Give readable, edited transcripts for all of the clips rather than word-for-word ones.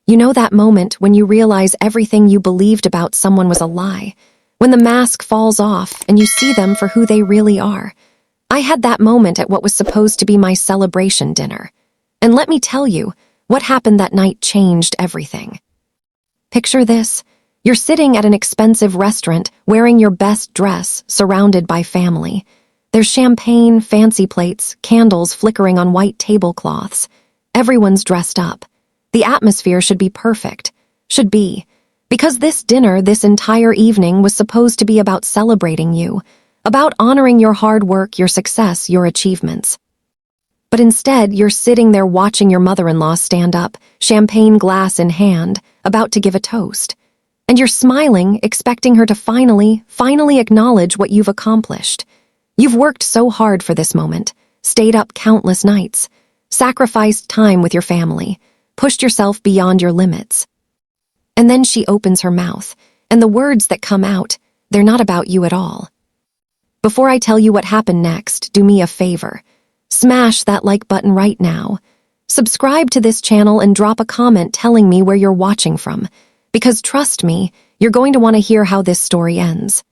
You know that moment when you realize everything you believed about someone was a lie, when the mask falls off and you see them for who they really are. I had that moment at what was supposed to be my celebration dinner. And let me tell you, what happened that night changed everything. Picture this. You're sitting at an expensive restaurant, wearing your best dress, surrounded by family. There's champagne, fancy plates, candles flickering on white tablecloths. Everyone's dressed up. The atmosphere should be perfect. Should be. Because this dinner, this entire evening, was supposed to be about celebrating you, about honoring your hard work, your success, your achievements. But instead, you're sitting there watching your mother-in-law stand up, champagne glass in hand, about to give a toast. And you're smiling, expecting her to finally acknowledge what you've accomplished. You've worked so hard for this moment, stayed up countless nights, sacrificed time with your family, pushed yourself beyond your limits. And then she opens her mouth, and the words that come out, they're not about you at all. Before I tell you what happened next, do me a favor. Smash that like button right now. Subscribe to this channel and drop a comment telling me where you're watching from, because trust me, you're going to want to hear how this story ends.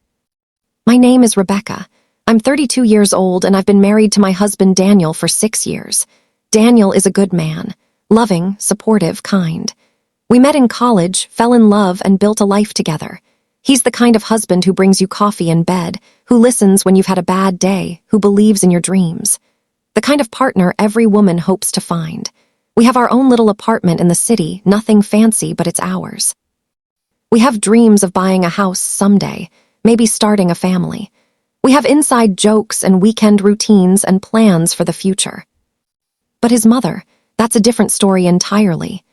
My name is Rebecca. I'm 32 years old and I've been married to my husband Daniel for 6 years. Daniel is a good man, loving, supportive, kind. We met in college, fell in love, and built a life together. He's the kind of husband who brings you coffee in bed, who listens when you've had a bad day, who believes in your dreams. The kind of partner every woman hopes to find. We have our own little apartment in the city, nothing fancy, but it's ours. We have dreams of buying a house someday, maybe starting a family. We have inside jokes and weekend routines and plans for the future. But his mother, that's a different story entirely.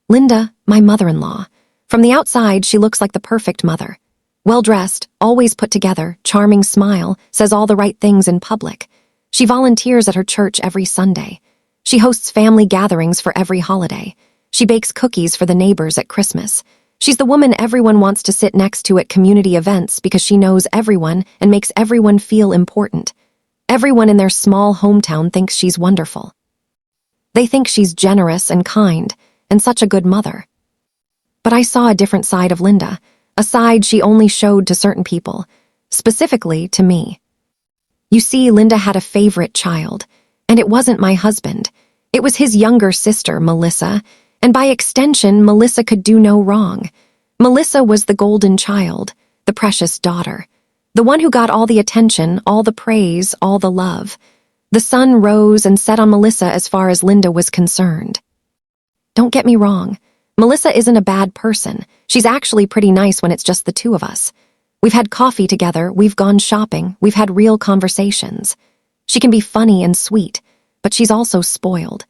Linda, my mother-in-law. From the outside, she looks like the perfect mother. Well-dressed, always put together, charming smile, says all the right things in public. She volunteers at her church every Sunday. She hosts family gatherings for every holiday. She bakes cookies for the neighbors at Christmas. She's the woman everyone wants to sit next to at community events because she knows everyone and makes everyone feel important. Everyone in their small hometown thinks she's wonderful. They think she's generous and kind, and such a good mother. But I saw a different side of Linda, a side she only showed to certain people, specifically to me. You see, Linda had a favorite child, and it wasn't my husband. It was his younger sister, Melissa, and by extension, Melissa could do no wrong. Melissa was the golden child, the precious daughter, the one who got all the attention, all the praise, all the love. The sun rose and set on Melissa as far as Linda was concerned. Don't get me wrong, Melissa isn't a bad person. She's actually pretty nice when it's just the two of us. We've had coffee together, we've gone shopping, we've had real conversations. She can be funny and sweet, but she's also spoiled.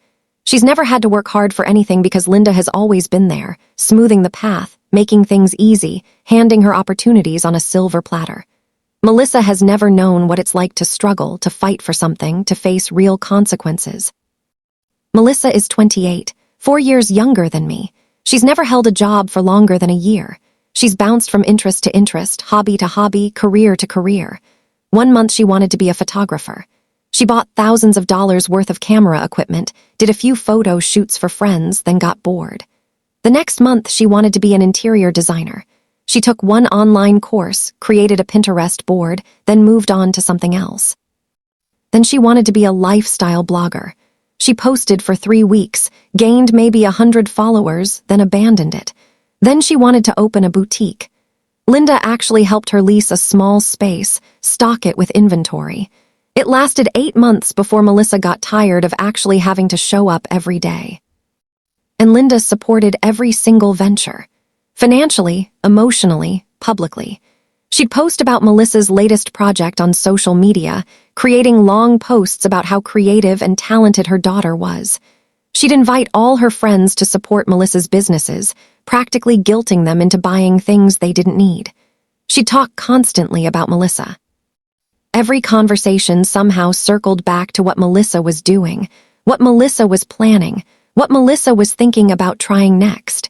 She's never had to work hard for anything because Linda has always been there, smoothing the path, making things easy, handing her opportunities on a silver platter. Melissa has never known what it's like to struggle, to fight for something, to face real consequences. Melissa is 28, 4 years younger than me. She's never held a job for longer than a year. She's bounced from interest to interest, hobby to hobby, career to career. 1 month she wanted to be a photographer. She bought thousands of dollars worth of camera equipment, did a few photo shoots for friends, then got bored. The next month she wanted to be an interior designer. She took one online course, created a Pinterest board, then moved on to something else. Then she wanted to be a lifestyle blogger. She posted for 3 weeks, gained maybe 100 followers, then abandoned it. Then she wanted to open a boutique. Linda actually helped her lease a small space, stock it with inventory. It lasted 8 months before Melissa got tired of actually having to show up every day. And Linda supported every single venture. Financially, emotionally, publicly. She'd post about Melissa's latest project on social media, creating long posts about how creative and talented her daughter was. She'd invite all her friends to support Melissa's businesses, practically guilting them into buying things they didn't need. She'd talk constantly about Melissa. Every conversation somehow circled back to what Melissa was doing, what Melissa was planning, what Melissa was thinking about trying next.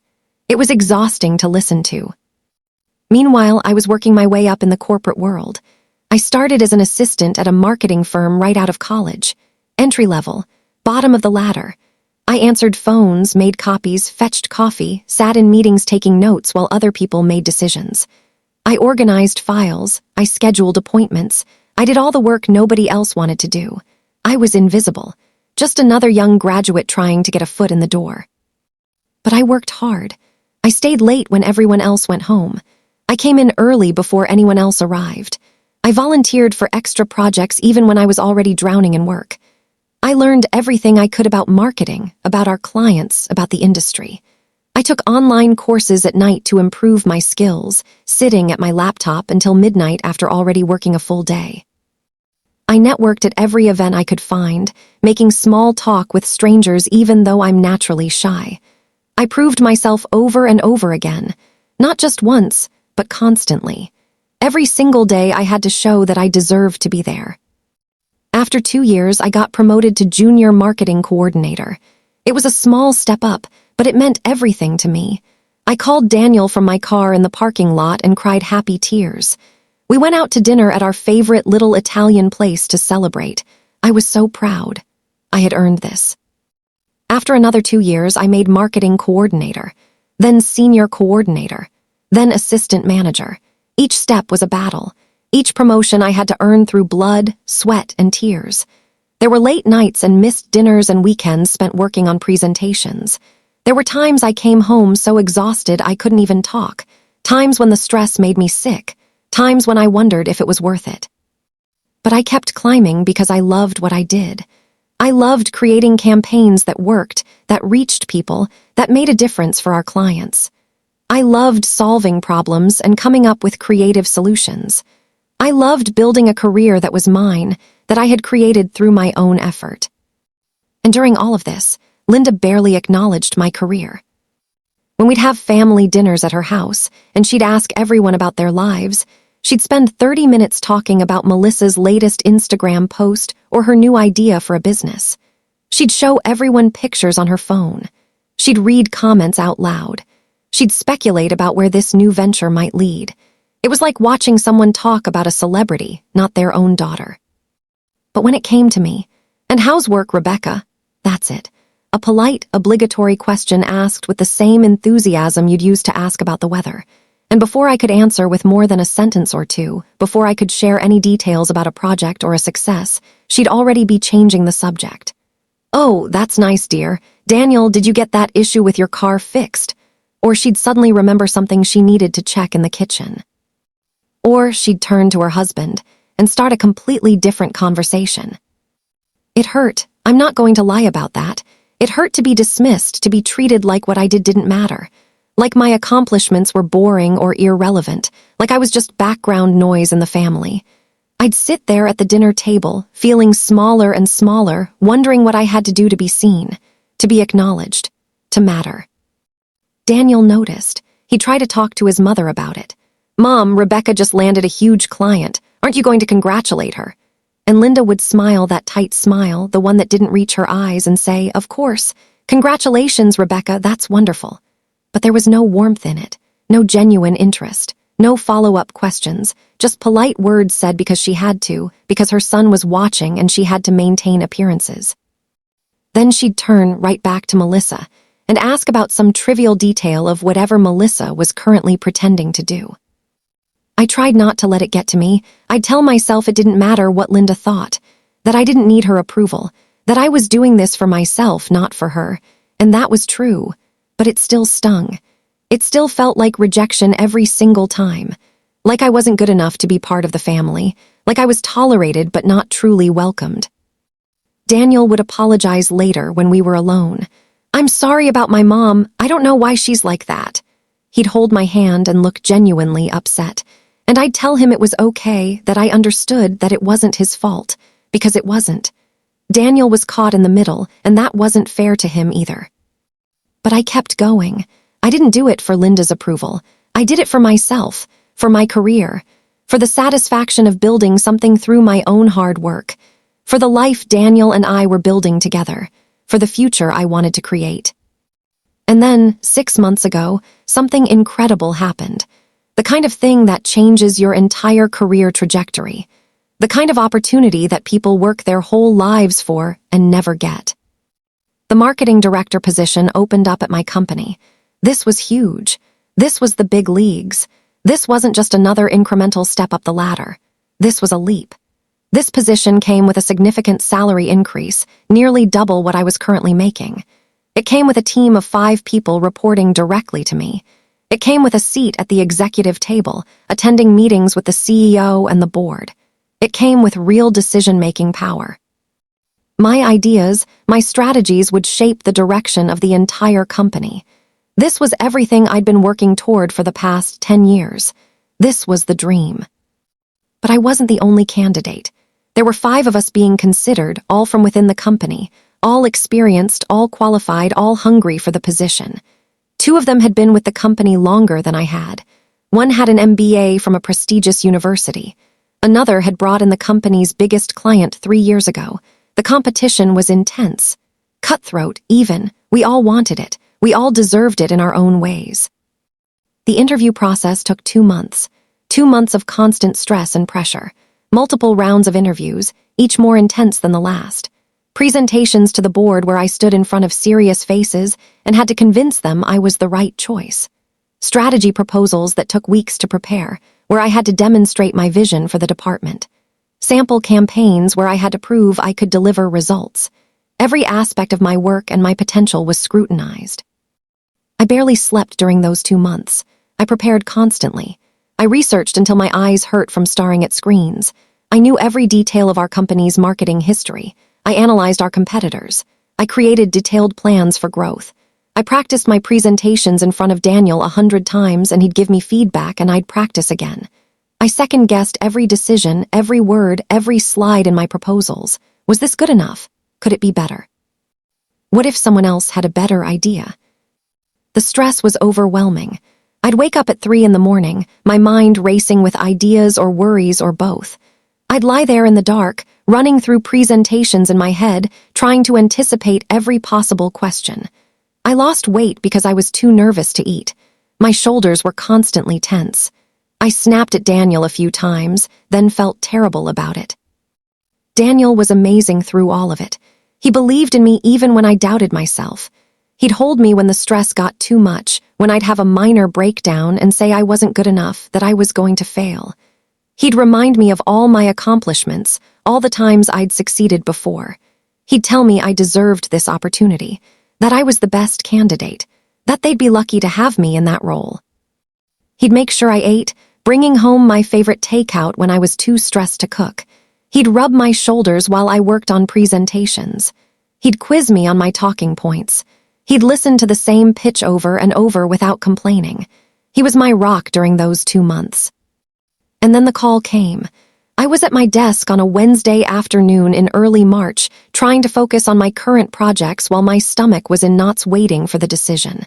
It was exhausting to listen to. Meanwhile, I was working my way up in the corporate world. I started as an assistant at a marketing firm right out of college. Entry level, bottom of the ladder. I answered phones, made copies, fetched coffee, sat in meetings taking notes while other people made decisions. I organized files, I scheduled appointments, I did all the work nobody else wanted to do. I was invisible, just another young graduate trying to get a foot in the door. But I worked hard. I stayed late when everyone else went home. I came in early before anyone else arrived. I volunteered for extra projects even when I was already drowning in work. I learned everything I could about marketing, about our clients, about the industry. I took online courses at night to improve my skills, sitting at my laptop until midnight after already working a full day. I networked at every event I could find, making small talk with strangers even though I'm naturally shy. I proved myself over and over again, not just once, but constantly. Every single day I had to show that I deserved to be there. After 2 years, I got promoted to junior marketing coordinator. It was a small step up, but it meant everything to me. I called Daniel from my car in the parking lot and cried happy tears. We went out to dinner at our favorite little Italian place to celebrate. I was so proud. I had earned this. After another 2 years, I made marketing coordinator, then senior coordinator, then assistant manager. Each step was a battle. Each promotion I had to earn through blood, sweat, and tears. There were late nights and missed dinners and weekends spent working on presentations. There were times I came home so exhausted I couldn't even talk, times when the stress made me sick, times when I wondered if it was worth it. But I kept climbing because I loved what I did. I loved creating campaigns that worked, that reached people, that made a difference for our clients. I loved solving problems and coming up with creative solutions. I loved building a career that was mine, that I had created through my own effort. And during all of this, Linda barely acknowledged my career. When we'd have family dinners at her house, and she'd ask everyone about their lives, she'd spend 30 minutes talking about Melissa's latest Instagram post or her new idea for a business. She'd show everyone pictures on her phone. She'd read comments out loud. She'd speculate about where this new venture might lead. It was like watching someone talk about a celebrity, not their own daughter. But when it came to me, "And how's work, Rebecca?" That's it. A polite, obligatory question asked with the same enthusiasm you'd use to ask about the weather. And before I could answer with more than a sentence or two, before I could share any details about a project or a success, she'd already be changing the subject. "Oh, that's nice, dear. Daniel, did you get that issue with your car fixed?" Or she'd suddenly remember something she needed to check in the kitchen. Or she'd turn to her husband and start a completely different conversation. It hurt. I'm not going to lie about that. It hurt to be dismissed, to be treated like what I did didn't matter. Like my accomplishments were boring or irrelevant, like I was just background noise in the family. I'd sit there at the dinner table, feeling smaller and smaller, wondering what I had to do to be seen, to be acknowledged, to matter. Daniel noticed. He tried to talk to his mother about it. "Mom, Rebecca just landed a huge client. Aren't you going to congratulate her?" And Linda would smile that tight smile, the one that didn't reach her eyes, and say, "Of course. Congratulations, Rebecca, that's wonderful." But there was no warmth in it, no genuine interest, no follow-up questions, just polite words said because she had to, because her son was watching and she had to maintain appearances. Then she'd turn right back to Melissa and ask about some trivial detail of whatever Melissa was currently pretending to do. I tried not to let it get to me. I'd tell myself it didn't matter what Linda thought, that I didn't need her approval, that I was doing this for myself, not for her, and that was true, but it still stung. It still felt like rejection every single time, like I wasn't good enough to be part of the family, like I was tolerated but not truly welcomed. Daniel would apologize later when we were alone. "I'm sorry about my mom. I don't know why she's like that." He'd hold my hand and look genuinely upset, and I'd tell him it was okay, that I understood that it wasn't his fault, because it wasn't. Daniel was caught in the middle, and that wasn't fair to him either. But I kept going. I didn't do it for Linda's approval. I did it for myself, for my career, for the satisfaction of building something through my own hard work, for the life Daniel and I were building together, for the future I wanted to create. And then, 6 months ago, something incredible happened. The kind of thing that changes your entire career trajectory. The kind of opportunity that people work their whole lives for and never get. The marketing director position opened up at my company. This was huge. This was the big leagues. This wasn't just another incremental step up the ladder. This was a leap. This position came with a significant salary increase, nearly double what I was currently making. It came with a team of 5 people reporting directly to me. It came with a seat at the executive table, attending meetings with the CEO and the board. It came with real decision-making power. My ideas, my strategies would shape the direction of the entire company. This was everything I'd been working toward for the past 10 years. This was the dream. But I wasn't the only candidate. There were 5 of us being considered, all from within the company, all experienced, all qualified, all hungry for the position. 2 of them had been with the company longer than I had. One had an MBA from a prestigious university. Another had brought in the company's biggest client 3 years ago. The competition was intense. Cutthroat, even. We all wanted it. We all deserved it in our own ways. The interview process took 2 months. 2 months of constant stress and pressure. Multiple rounds of interviews, each more intense than the last. Presentations to the board where I stood in front of serious faces and had to convince them I was the right choice. Strategy proposals that took weeks to prepare, where I had to demonstrate my vision for the department. Sample campaigns where I had to prove I could deliver results. Every aspect of my work and my potential was scrutinized. I barely slept during those 2 months. I prepared constantly. I researched until my eyes hurt from staring at screens. I knew every detail of our company's marketing history. I analyzed our competitors. I created detailed plans for growth. I practiced my presentations in front of Daniel 100 times and he'd give me feedback and I'd practice again. I second-guessed every decision, every word, every slide in my proposals. Was this good enough? Could it be better? What if someone else had a better idea? The stress was overwhelming. I'd wake up at 3 in the morning, my mind racing with ideas or worries or both. I'd lie there in the dark, running through presentations in my head, trying to anticipate every possible question. I lost weight because I was too nervous to eat. My shoulders were constantly tense. I snapped at Daniel a few times, then felt terrible about it. Daniel was amazing through all of it. He believed in me even when I doubted myself. He'd hold me when the stress got too much, when I'd have a minor breakdown and say I wasn't good enough, that I was going to fail. He'd remind me of all my accomplishments, all the times I'd succeeded before. He'd tell me I deserved this opportunity, that I was the best candidate, that they'd be lucky to have me in that role. He'd make sure I ate, bringing home my favorite takeout when I was too stressed to cook. He'd rub my shoulders while I worked on presentations. He'd quiz me on my talking points. He'd listen to the same pitch over and over without complaining. He was my rock during those 2 months. And then the call came. I was at my desk on a Wednesday afternoon in early March, trying to focus on my current projects while my stomach was in knots waiting for the decision.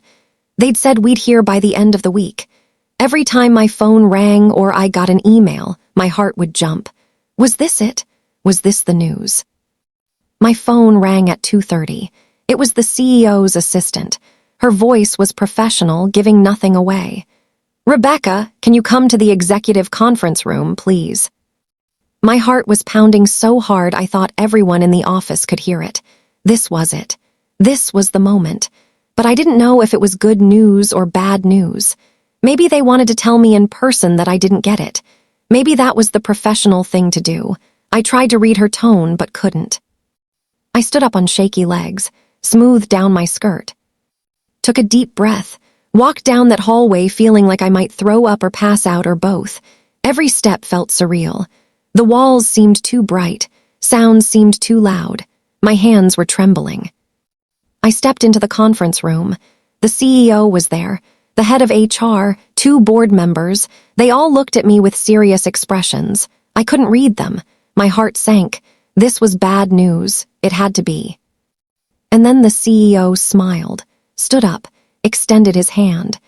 They'd said we'd hear by the end of the week. Every time my phone rang or I got an email, my heart would jump. Was this it? Was this the news? My phone rang at 2:30. It was the CEO's assistant. Her voice was professional, giving nothing away. "Rebecca, can you come to the executive conference room, please?" My heart was pounding so hard I thought everyone in the office could hear it. This was it. This was the moment. But I didn't know if it was good news or bad news. Maybe they wanted to tell me in person that I didn't get it. Maybe that was the professional thing to do. I tried to read her tone, but couldn't. I stood up on shaky legs, smoothed down my skirt. Took a deep breath, walked down that hallway feeling like I might throw up or pass out or both. Every step felt surreal. The walls seemed too bright. Sounds seemed too loud. My hands were trembling. I stepped into the conference room. The CEO was there. The head of HR, 2 board members, they all looked at me with serious expressions. I couldn't read them. My heart sank. This was bad news. It had to be. And then the CEO smiled, stood up, extended his hand.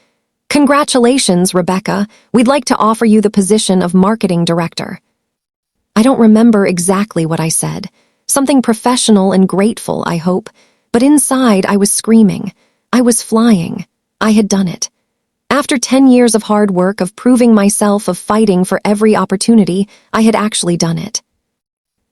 "Congratulations, Rebecca. We'd like to offer you the position of marketing director." I don't remember exactly what I said. Something professional and grateful, I hope. But inside, I was screaming. I was flying. I had done it. After 10 years of hard work, of proving myself, of fighting for every opportunity, I had actually done it.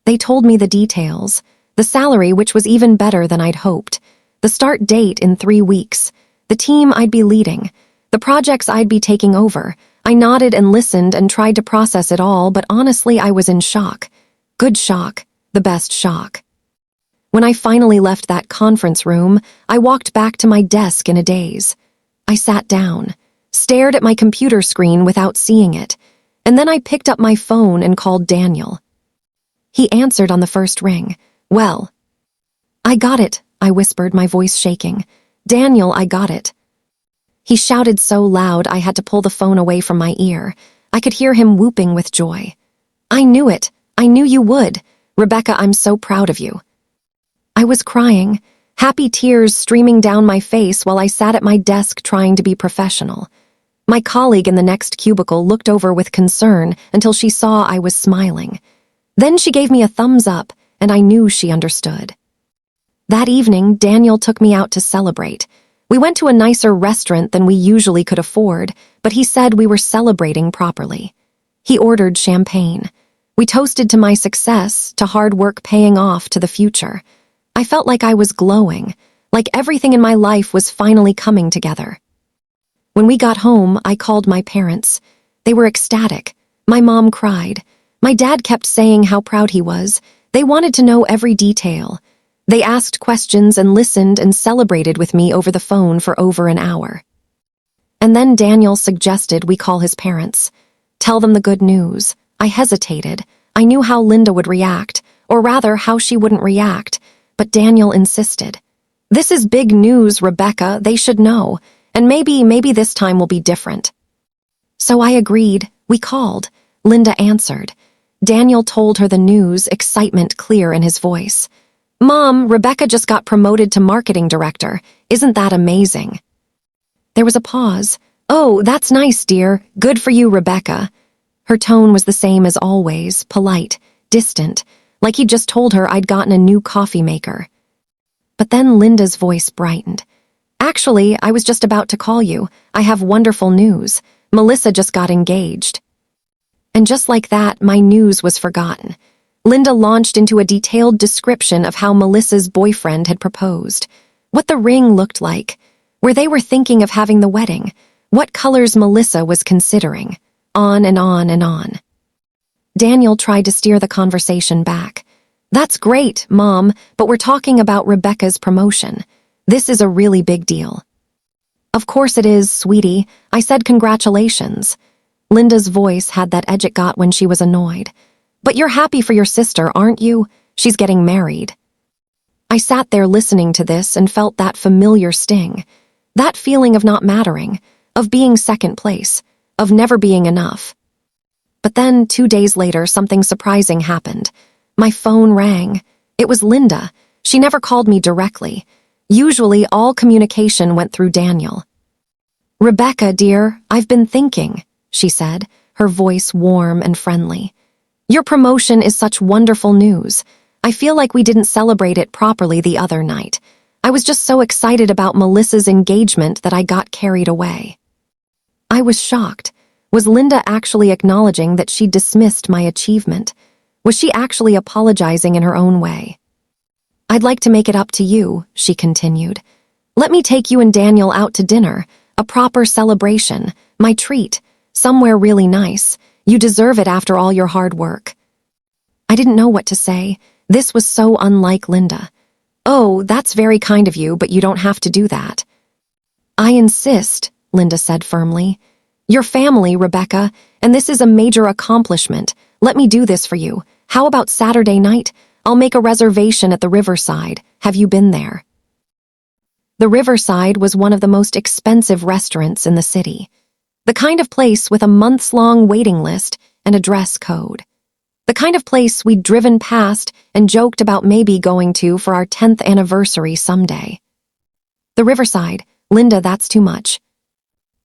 They told me the details. The salary, which was even better than I'd hoped. The The start date in 3 weeks. The team I'd be leading. The projects I'd be taking over. I nodded and listened and tried to process it all, but honestly, I was in shock. Good shock. The best shock. When I finally left that conference room, I walked back to my desk in a daze. I sat down, stared at my computer screen without seeing it, and then I picked up my phone and called Daniel. He answered on the first ring. "Well." "I got it," I whispered, my voice shaking. "Daniel, I got it." He shouted so loud I had to pull the phone away from my ear. I could hear him whooping with joy. "I knew it. I knew you would. Rebecca, I'm so proud of you." I was crying, happy tears streaming down my face while I sat at my desk trying to be professional. My colleague in the next cubicle looked over with concern until she saw I was smiling. Then she gave me a thumbs up, and I knew she understood. That evening, Daniel took me out to celebrate. We went to a nicer restaurant than we usually could afford, but he said we were celebrating properly. He ordered champagne. We toasted to my success, to hard work paying off, to the future. I felt like I was glowing, like everything in my life was finally coming together. When we got home, I called my parents. They were ecstatic. My mom cried. My dad kept saying how proud he was. They wanted to know every detail. They asked questions and listened and celebrated with me over the phone for over an hour. And then Daniel suggested we call his parents. Tell them the good news. I hesitated. I knew how Linda would react, or rather how she wouldn't react, but Daniel insisted. "This is big news, Rebecca. They should know, and maybe this time will be different." So I agreed. We called. Linda answered. Daniel told her the news, excitement clear in his voice. "Mom, Rebecca just got promoted to marketing director. Isn't that amazing?" There was a pause. "Oh, that's nice, dear. Good for you, Rebecca." Her tone was the same as always, polite, distant, like he'd just told her I'd gotten a new coffee maker. But then Linda's voice brightened. "Actually, I was just about to call you. I have wonderful news. Melissa just got engaged." And just like that, my news was forgotten. Linda launched into a detailed description of how Melissa's boyfriend had proposed, what the ring looked like, where they were thinking of having the wedding, what colors Melissa was considering, on and on and on. Daniel tried to steer the conversation back. "That's great, Mom, but we're talking about Rebecca's promotion. This is a really big deal." "Of course it is, sweetie. I said congratulations." Linda's voice had that edge it got when she was annoyed. "But you're happy for your sister, aren't you? She's getting married." I sat there listening to this and felt that familiar sting, that feeling of not mattering, of being second place, of never being enough. But then, 2 days later, something surprising happened. My phone rang. It was Linda. She never called me directly. Usually, all communication went through Daniel. "Rebecca, dear, I've been thinking," she said, her voice warm and friendly. "Your promotion is such wonderful news. I feel like we didn't celebrate it properly the other night. I was just so excited about Melissa's engagement that I got carried away." I was shocked. Was Linda actually acknowledging that she dismissed my achievement? Was she actually apologizing in her own way? "I'd like to make it up to you," she continued. "Let me take you and Daniel out to dinner, a proper celebration, my treat, somewhere really nice. You deserve it after all your hard work." I didn't know what to say. This was so unlike Linda. "Oh, that's very kind of you, but you don't have to do that." "I insist," Linda said firmly. "You're family, Rebecca, and this is a major accomplishment. Let me do this for you. How about Saturday night? I'll make a reservation at the Riverside. Have you been there?" The Riverside was one of the most expensive restaurants in the city. The kind of place with a months-long waiting list and a dress code. The kind of place we'd driven past and joked about maybe going to for our 10th anniversary someday. The Riverside, Linda, that's too much.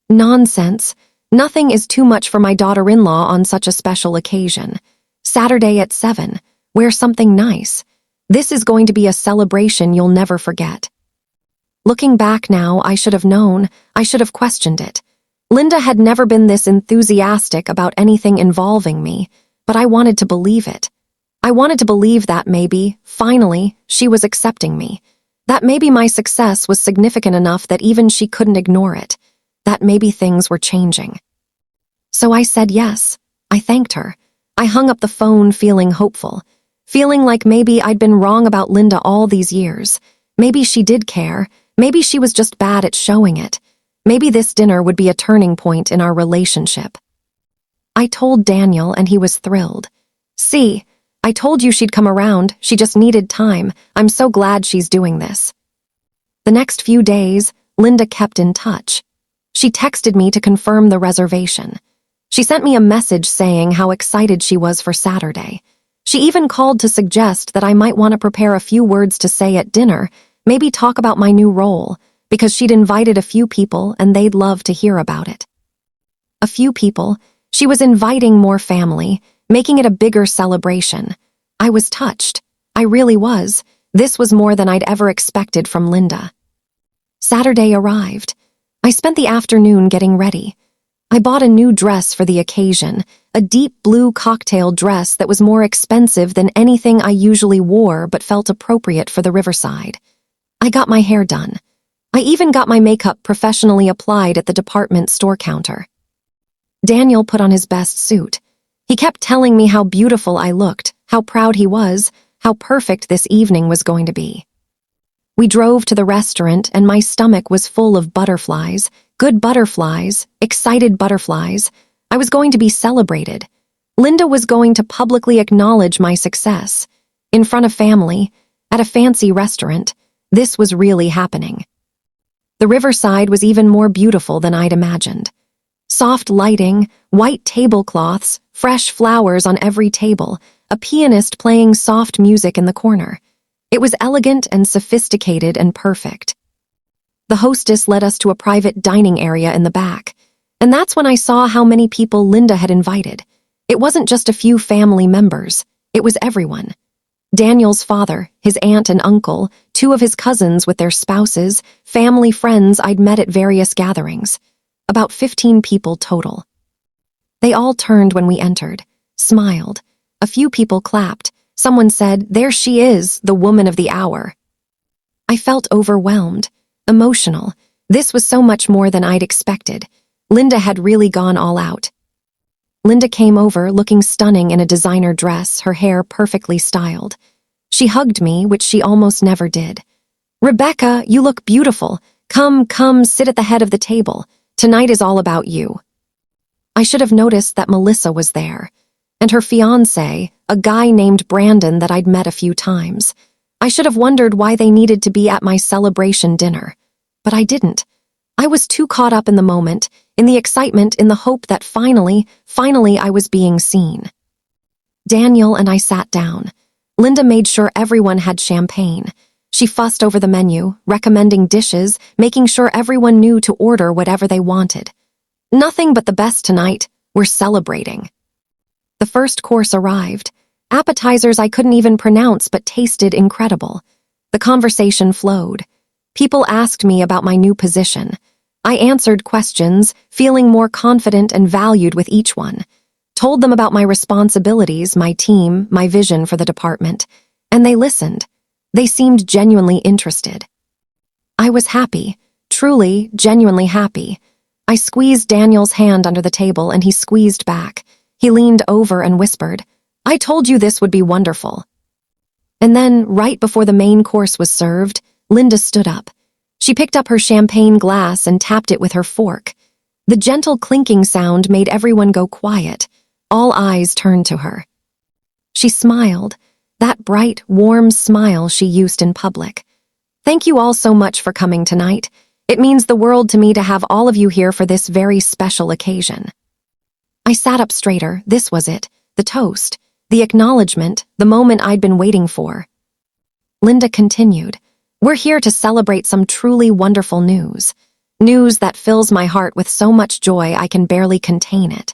Nonsense. Nothing is too much for my daughter-in-law on such a special occasion. Saturday at 7. Wear something nice. This is going to be a celebration you'll never forget. Looking back now, I should have known. I should have questioned it. Linda had never been this enthusiastic about anything involving me, but I wanted to believe it. I wanted to believe that maybe, finally, she was accepting me. That maybe my success was significant enough that even she couldn't ignore it, that maybe things were changing. So I said yes. I thanked her. I hung up the phone feeling hopeful, feeling like maybe I'd been wrong about Linda all these years. Maybe she did care. Maybe she was just bad at showing it. Maybe this dinner would be a turning point in our relationship. I told Daniel and he was thrilled. See, I told you she'd come around. She just needed time. I'm so glad she's doing this. The next few days, Linda kept in touch. She texted me to confirm the reservation. She sent me a message saying how excited she was for Saturday. She even called to suggest that I might want to prepare a few words to say at dinner, maybe talk about my new role, because she'd invited a few people and they'd love to hear about it. A few people. She was inviting more family, making it a bigger celebration. I was touched. I really was. This was more than I'd ever expected from Linda. Saturday arrived. I spent the afternoon getting ready. I bought a new dress for the occasion, a deep blue cocktail dress that was more expensive than anything I usually wore but felt appropriate for the riverside. I got my hair done. I even got my makeup professionally applied at the department store counter. Daniel put on his best suit. He kept telling me how beautiful I looked, how proud he was, how perfect this evening was going to be. We drove to the restaurant and my stomach was full of butterflies, good butterflies, excited butterflies. I was going to be celebrated. Linda was going to publicly acknowledge my success. In front of family, at a fancy restaurant, this was really happening. The riverside was even more beautiful than I'd imagined. Soft lighting, white tablecloths, fresh flowers on every table, a pianist playing soft music in the corner. It was elegant and sophisticated and perfect. The hostess led us to a private dining area in the back, and that's when I saw how many people Linda had invited. It wasn't just a few family members, it was everyone. Daniel's father, his aunt and uncle, 2 of his cousins with their spouses, family friends I'd met at various gatherings. About 15 people total. They all turned when we entered, smiled. A few people clapped. Someone said, "There she is, the woman of the hour." I felt overwhelmed, emotional. This was so much more than I'd expected. Linda had really gone all out. Linda came over looking stunning in a designer dress, her hair perfectly styled. She hugged me, which she almost never did. "Rebecca, you look beautiful. Come, sit at the head of the table. Tonight is all about you." I should have noticed that Melissa was there, and her fiancé, a guy named Brandon that I'd met a few times. I should have wondered why they needed to be at my celebration dinner, but I didn't. I was too caught up in the moment, in the excitement, in the hope that finally I was being seen. Daniel and I sat down. Linda made sure everyone had champagne. She fussed over the menu, recommending dishes, making sure everyone knew to order whatever they wanted. Nothing but the best tonight. We're celebrating. The first course arrived. Appetizers I couldn't even pronounce but tasted incredible. The conversation flowed. People asked me about my new position. I answered questions, feeling more confident and valued with each one. Told them about my responsibilities, my team, my vision for the department. And they listened. They seemed genuinely interested. I was happy, truly, genuinely happy. I squeezed Daniel's hand under the table and he squeezed back. He leaned over and whispered, "I told you this would be wonderful." And then, right before the main course was served, Linda stood up. She picked up her champagne glass and tapped it with her fork. The gentle clinking sound made everyone go quiet. All eyes turned to her. She smiled, that bright, warm smile she used in public. "Thank you all so much for coming tonight. It means the world to me to have all of you here for this very special occasion." I sat up straighter. This was it, the toast, the acknowledgement, the moment I'd been waiting for. Linda continued, "We're here to celebrate some truly wonderful news. News that fills my heart with so much joy I can barely contain it."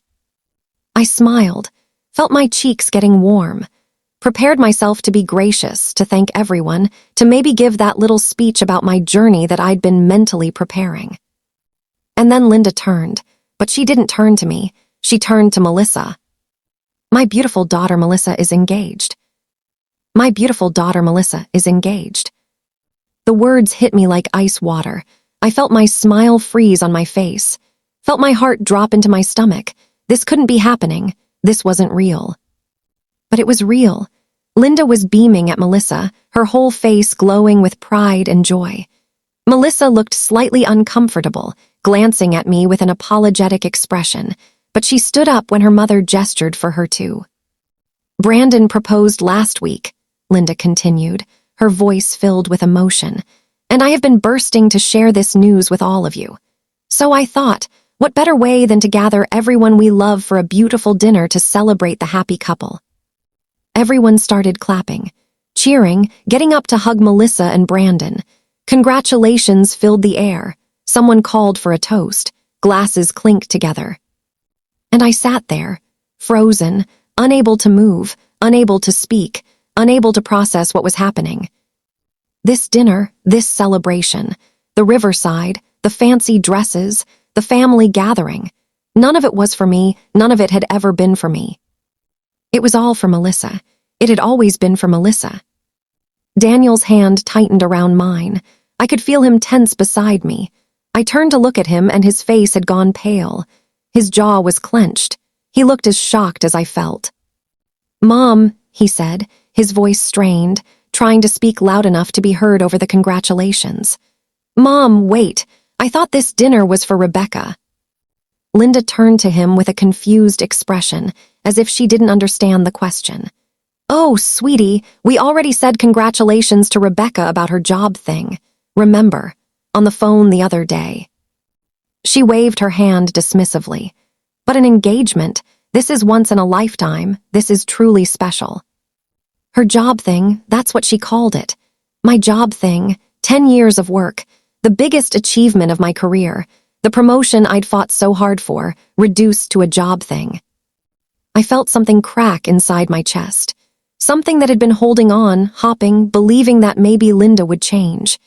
I smiled, felt my cheeks getting warm, prepared myself to be gracious, to thank everyone, to maybe give that little speech about my journey that I'd been mentally preparing. And then Linda turned, but she didn't turn to me. She turned to Melissa. "My beautiful daughter Melissa is engaged. My beautiful daughter Melissa is engaged." The words hit me like ice water. I felt my smile freeze on my face. Felt my heart drop into my stomach. This couldn't be happening. This wasn't real. But it was real. Linda was beaming at Melissa, her whole face glowing with pride and joy. Melissa looked slightly uncomfortable, glancing at me with an apologetic expression, but she stood up when her mother gestured for her too. Brandon proposed last week, Linda continued, her voice filled with emotion, and I have been bursting to share this news with all of you. So I thought, what better way than to gather everyone we love for a beautiful dinner to celebrate the happy couple? Everyone started clapping, cheering, getting up to hug Melissa and Brandon. Congratulations filled the air. Someone called for a toast. Glasses clinked together. And I sat there, frozen, unable to move, unable to speak, unable to process what was happening. This dinner, this celebration, the riverside, the fancy dresses, the family gathering, none of it was for me, none of it had ever been for me. It was all for Melissa. It had always been for Melissa. Daniel's hand tightened around mine. I could feel him tense beside me. I turned to look at him and his face had gone pale. His jaw was clenched. He looked as shocked as I felt. "Mom," he said, his voice strained, trying to speak loud enough to be heard over the congratulations. "Mom, wait. I thought this dinner was for Rebecca." Linda turned to him with a confused expression, as if she didn't understand the question. "Oh, sweetie, we already said congratulations to Rebecca about her job thing. Remember, on the phone the other day." She waved her hand dismissively. "But an engagement, this is once in a lifetime, this is truly special." Her job thing, that's what she called it. My job thing, 10 years of work, the biggest achievement of my career, the promotion I'd fought so hard for, reduced to a job thing. I felt something crack inside my chest. Something that had been holding on, hopping, believing that maybe Linda would change.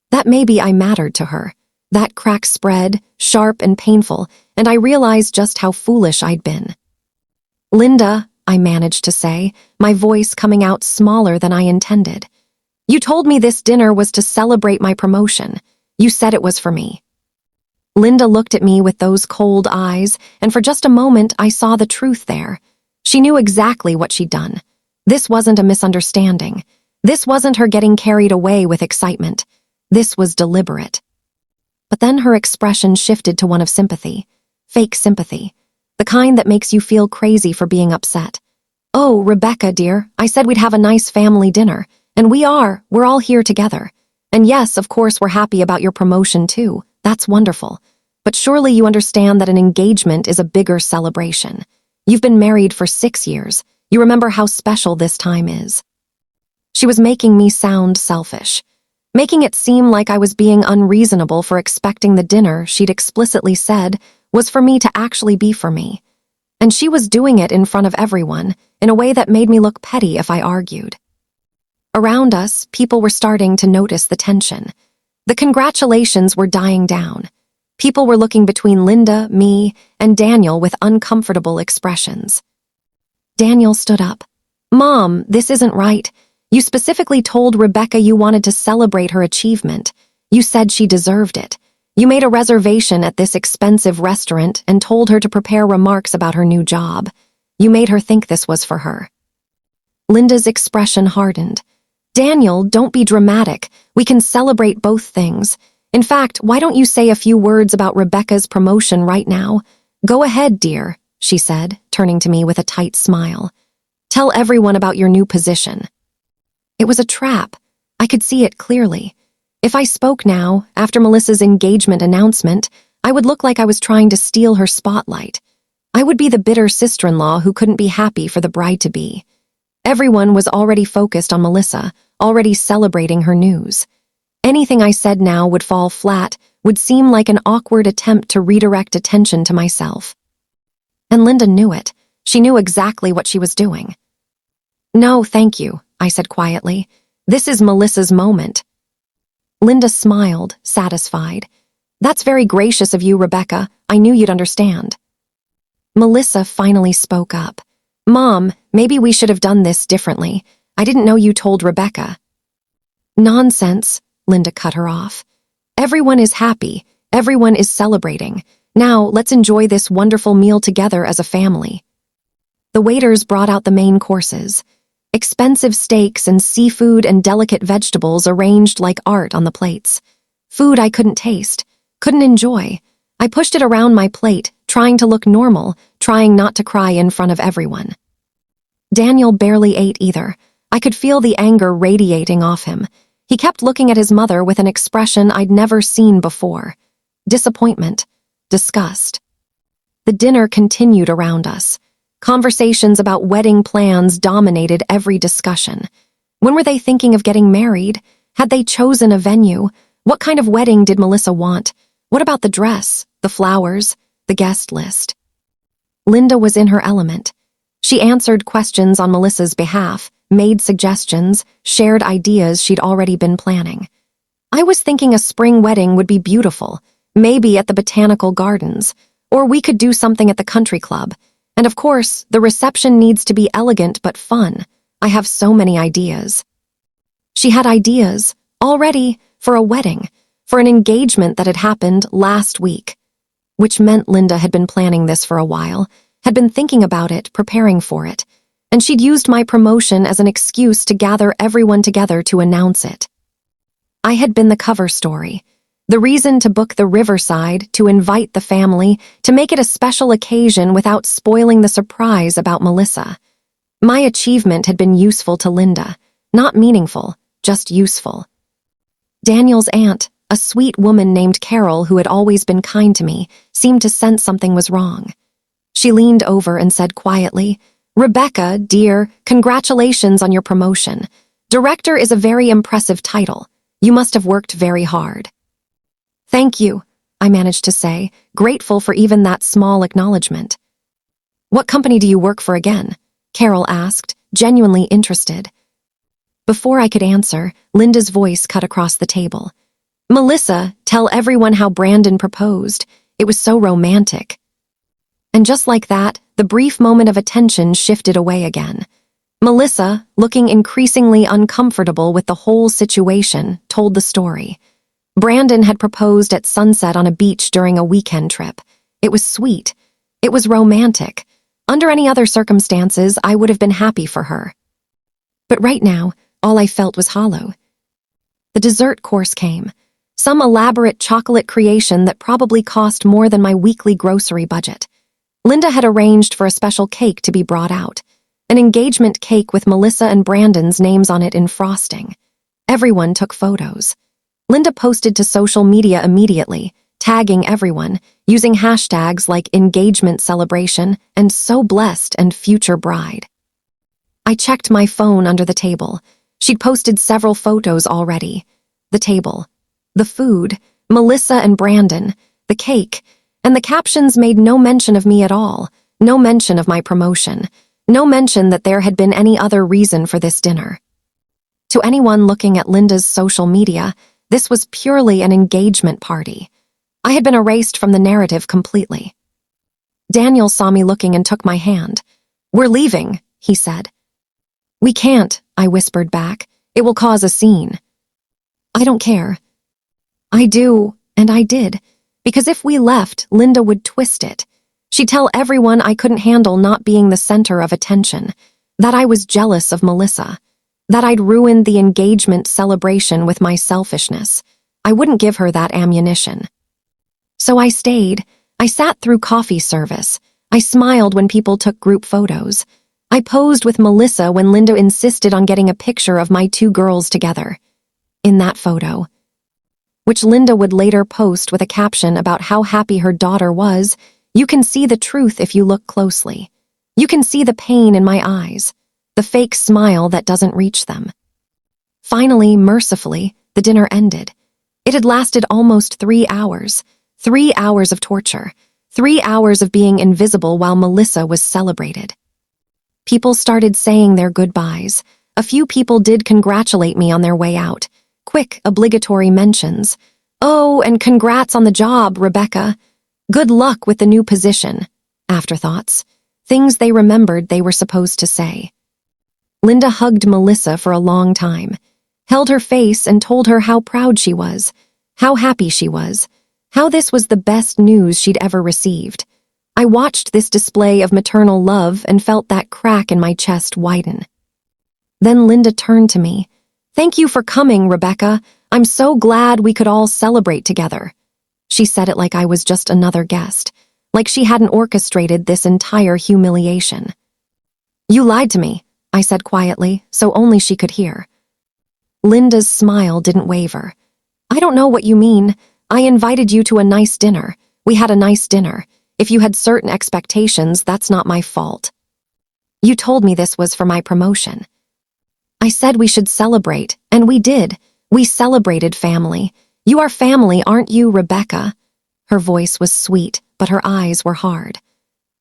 That maybe I mattered to her. That crack spread, sharp and painful, and I realized just how foolish I'd been. "Linda," I managed to say, my voice coming out smaller than I intended. "You told me this dinner was to celebrate my promotion. You said it was for me." Linda looked at me with those cold eyes, and for just a moment I saw the truth there. She knew exactly what she'd done. This wasn't a misunderstanding. This wasn't her getting carried away with excitement. This was deliberate. But then her expression shifted to one of sympathy. Fake sympathy. The kind that makes you feel crazy for being upset. "Oh, Rebecca, dear, I said we'd have a nice family dinner. And we're all here together. And yes, of course we're happy about your promotion too. That's wonderful. But surely you understand that an engagement is a bigger celebration. You've been married for 6 years. You remember how special this time is." She was making me sound selfish, making it seem like I was being unreasonable for expecting the dinner she'd explicitly said was for me to actually be for me. And she was doing it in front of everyone, in a way that made me look petty if I argued. Around us, people were starting to notice the tension. The congratulations were dying down. People were looking between Linda, me, and Daniel with uncomfortable expressions. Daniel stood up. "Mom, this isn't right. You specifically told Rebecca you wanted to celebrate her achievement. You said she deserved it. You made a reservation at this expensive restaurant and told her to prepare remarks about her new job. You made her think this was for her." Linda's expression hardened. "Daniel, don't be dramatic. We can celebrate both things. In fact, why don't you say a few words about Rebecca's promotion right now? Go ahead, dear," she said, turning to me with a tight smile. "Tell everyone about your new position." It was a trap. I could see it clearly. If I spoke now, after Melissa's engagement announcement, I would look like I was trying to steal her spotlight. I would be the bitter sister-in-law who couldn't be happy for the bride-to-be. Everyone was already focused on Melissa, already celebrating her news. Anything I said now would fall flat, would seem like an awkward attempt to redirect attention to myself. And Linda knew it. She knew exactly what she was doing. "No, thank you," I said quietly. "This is Melissa's moment." Linda smiled, satisfied. "That's very gracious of you, Rebecca. I knew you'd understand." Melissa finally spoke up. "Mom, maybe we should have done this differently. I didn't know you told Rebecca." "Nonsense," Linda cut her off. Everyone is happy. Everyone is celebrating. Now, let's enjoy this wonderful meal together as a family. The waiters brought out the main courses. Expensive steaks and seafood and delicate vegetables arranged like art on the plates. Food I couldn't taste, couldn't enjoy. I pushed it around my plate, trying to look normal, trying not to cry in front of everyone. Daniel barely ate either. I could feel the anger radiating off him. He kept looking at his mother with an expression I'd never seen before. Disappointment, disgust. The dinner continued around us. Conversations about wedding plans dominated every discussion. When were they thinking of getting married? Had they chosen a venue? What kind of wedding did Melissa want? What about the dress, the flowers, the guest list? Linda was in her element. She answered questions on Melissa's behalf, made suggestions, shared ideas she'd already been planning. I was thinking a spring wedding would be beautiful, maybe at the botanical gardens, or we could do something at the country club. And of course, the reception needs to be elegant but fun. I have so many ideas. She had ideas, already, for a wedding, for an engagement that had happened last week. Which meant Linda had been planning this for a while, had been thinking about it, preparing for it, and she'd used my promotion as an excuse to gather everyone together to announce it. I had been the cover story, the reason to book the riverside, to invite the family, to make it a special occasion without spoiling the surprise about Melissa. My achievement had been useful to Linda, not meaningful, just useful. Daniel's aunt, a sweet woman named Carol who had always been kind to me, seemed to sense something was wrong. She leaned over and said quietly, "Rebecca, dear, congratulations on your promotion. Director is a very impressive title. You must have worked very hard." "Thank you," I managed to say, grateful for even that small acknowledgement. "What company do you work for again?" Carol asked, genuinely interested. Before I could answer, Linda's voice cut across the table. "Melissa, tell everyone how Brandon proposed. It was so romantic." And just like that, the brief moment of attention shifted away again. Melissa, looking increasingly uncomfortable with the whole situation, told the story. Brandon had proposed at sunset on a beach during a weekend trip. It was sweet. It was romantic. Under any other circumstances, I would have been happy for her. But right now, all I felt was hollow. The dessert course came. Some elaborate chocolate creation that probably cost more than my weekly grocery budget. Linda had arranged for a special cake to be brought out. An engagement cake with Melissa and Brandon's names on it in frosting. Everyone took photos. Linda posted to social media immediately, tagging everyone, using hashtags like engagement celebration and so blessed and future bride. I checked my phone under the table. She'd posted several photos already. The table, the food, Melissa and Brandon, the cake, and the captions made no mention of me at all, no mention of my promotion, no mention that there had been any other reason for this dinner. To anyone looking at Linda's social media, this was purely an engagement party. I had been erased from the narrative completely. Daniel saw me looking and took my hand. "We're leaving," he said. "We can't," I whispered back. "It will cause a scene." "I don't care." "I do, and I did. Because if we left, Linda would twist it. She'd tell everyone I couldn't handle not being the center of attention, that I was jealous of Melissa, that I'd ruined the engagement celebration with my selfishness. I wouldn't give her that ammunition. So I stayed. I sat through coffee service. I smiled when people took group photos. I posed with Melissa when Linda insisted on getting a picture of my two girls together. In that photo, which Linda would later post with a caption about how happy her daughter was, you can see the truth if you look closely. You can see the pain in my eyes, the fake smile that doesn't reach them. Finally, mercifully, the dinner ended. It had lasted almost 3 hours. 3 hours of torture. 3 hours of being invisible while Melissa was celebrated. People started saying their goodbyes. A few people did congratulate me on their way out. Quick, obligatory mentions. "Oh, and congrats on the job, Rebecca. Good luck with the new position." Afterthoughts. Things they remembered they were supposed to say. Linda hugged Melissa for a long time. held her face and told her how proud she was, how happy she was, how this was the best news she'd ever received. I watched this display of maternal love and felt that crack in my chest widen. Then Linda turned to me. "Thank you for coming, Rebecca. I'm so glad we could all celebrate together." She said it like I was just another guest, like she hadn't orchestrated this entire humiliation. "You lied to me," I said quietly, so only she could hear. Linda's smile didn't waver. "I don't know what you mean. I invited you to a nice dinner. We had a nice dinner. If you had certain expectations, that's not my fault. You told me this was for my promotion. I said we should celebrate, and we did. We celebrated family. You are family, aren't you, Rebecca?" Her voice was sweet, but her eyes were hard.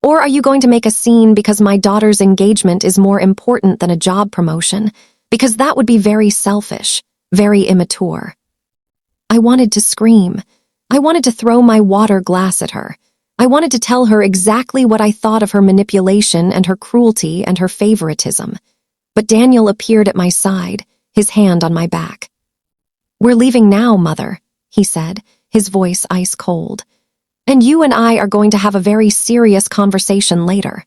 "Or are you going to make a scene because my daughter's engagement is more important than a job promotion? Because that would be very selfish, very immature." I wanted to scream. I wanted to throw my water glass at her. I wanted to tell her exactly what I thought of her manipulation and her cruelty and her favoritism. But Daniel appeared at my side, his hand on my back. "We're leaving now, Mother," he said, his voice ice cold. "And you and I are going to have a very serious conversation later."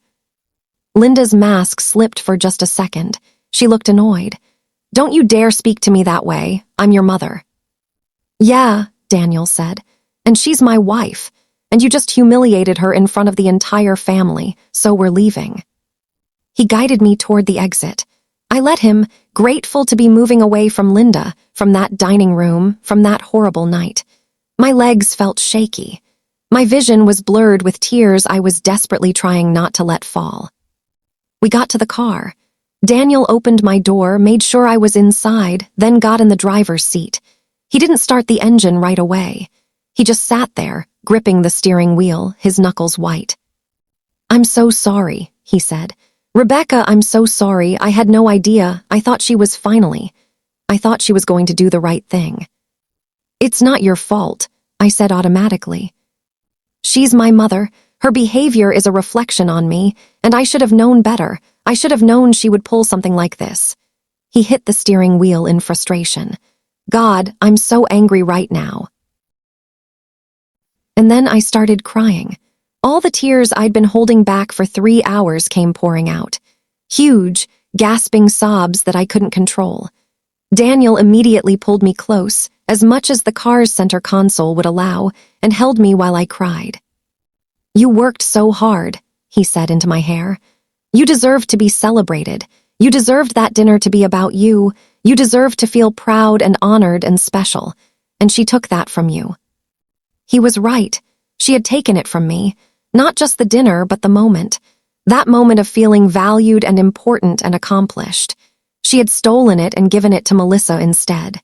Linda's mask slipped for just a second. She looked annoyed. "Don't you dare speak to me that way. I'm your mother." "Yeah," Daniel said, "and she's my wife. And you just humiliated her in front of the entire family, so we're leaving." He guided me toward the exit. I let him, grateful to be moving away from Linda, from that dining room, from that horrible night. My legs felt shaky. My vision was blurred with tears I was desperately trying not to let fall. We got to the car. Daniel opened my door, made sure I was inside, then got in the driver's seat. He didn't start the engine right away. He just sat there, gripping the steering wheel, his knuckles white. "I'm so sorry," he said. "Rebecca, I'm so sorry. I had no idea. I thought she was going to do the right thing." "It's not your fault," I said automatically. "She's my mother. Her behavior is a reflection on me, and I should have known better. I should have known she would pull something like this." He hit the steering wheel in frustration. "God, I'm so angry right now." And then I started crying. All the tears I'd been holding back for 3 hours came pouring out. Huge, gasping sobs that I couldn't control. Daniel immediately pulled me close, as much as the car's center console would allow, and held me while I cried. "You worked so hard," he said into my hair. "You deserved to be celebrated. You deserved that dinner to be about you. You deserved to feel proud and honored and special. And she took that from you." He was right. She had taken it from me. Not just the dinner, but the moment. That moment of feeling valued and important and accomplished. She had stolen it and given it to Melissa instead.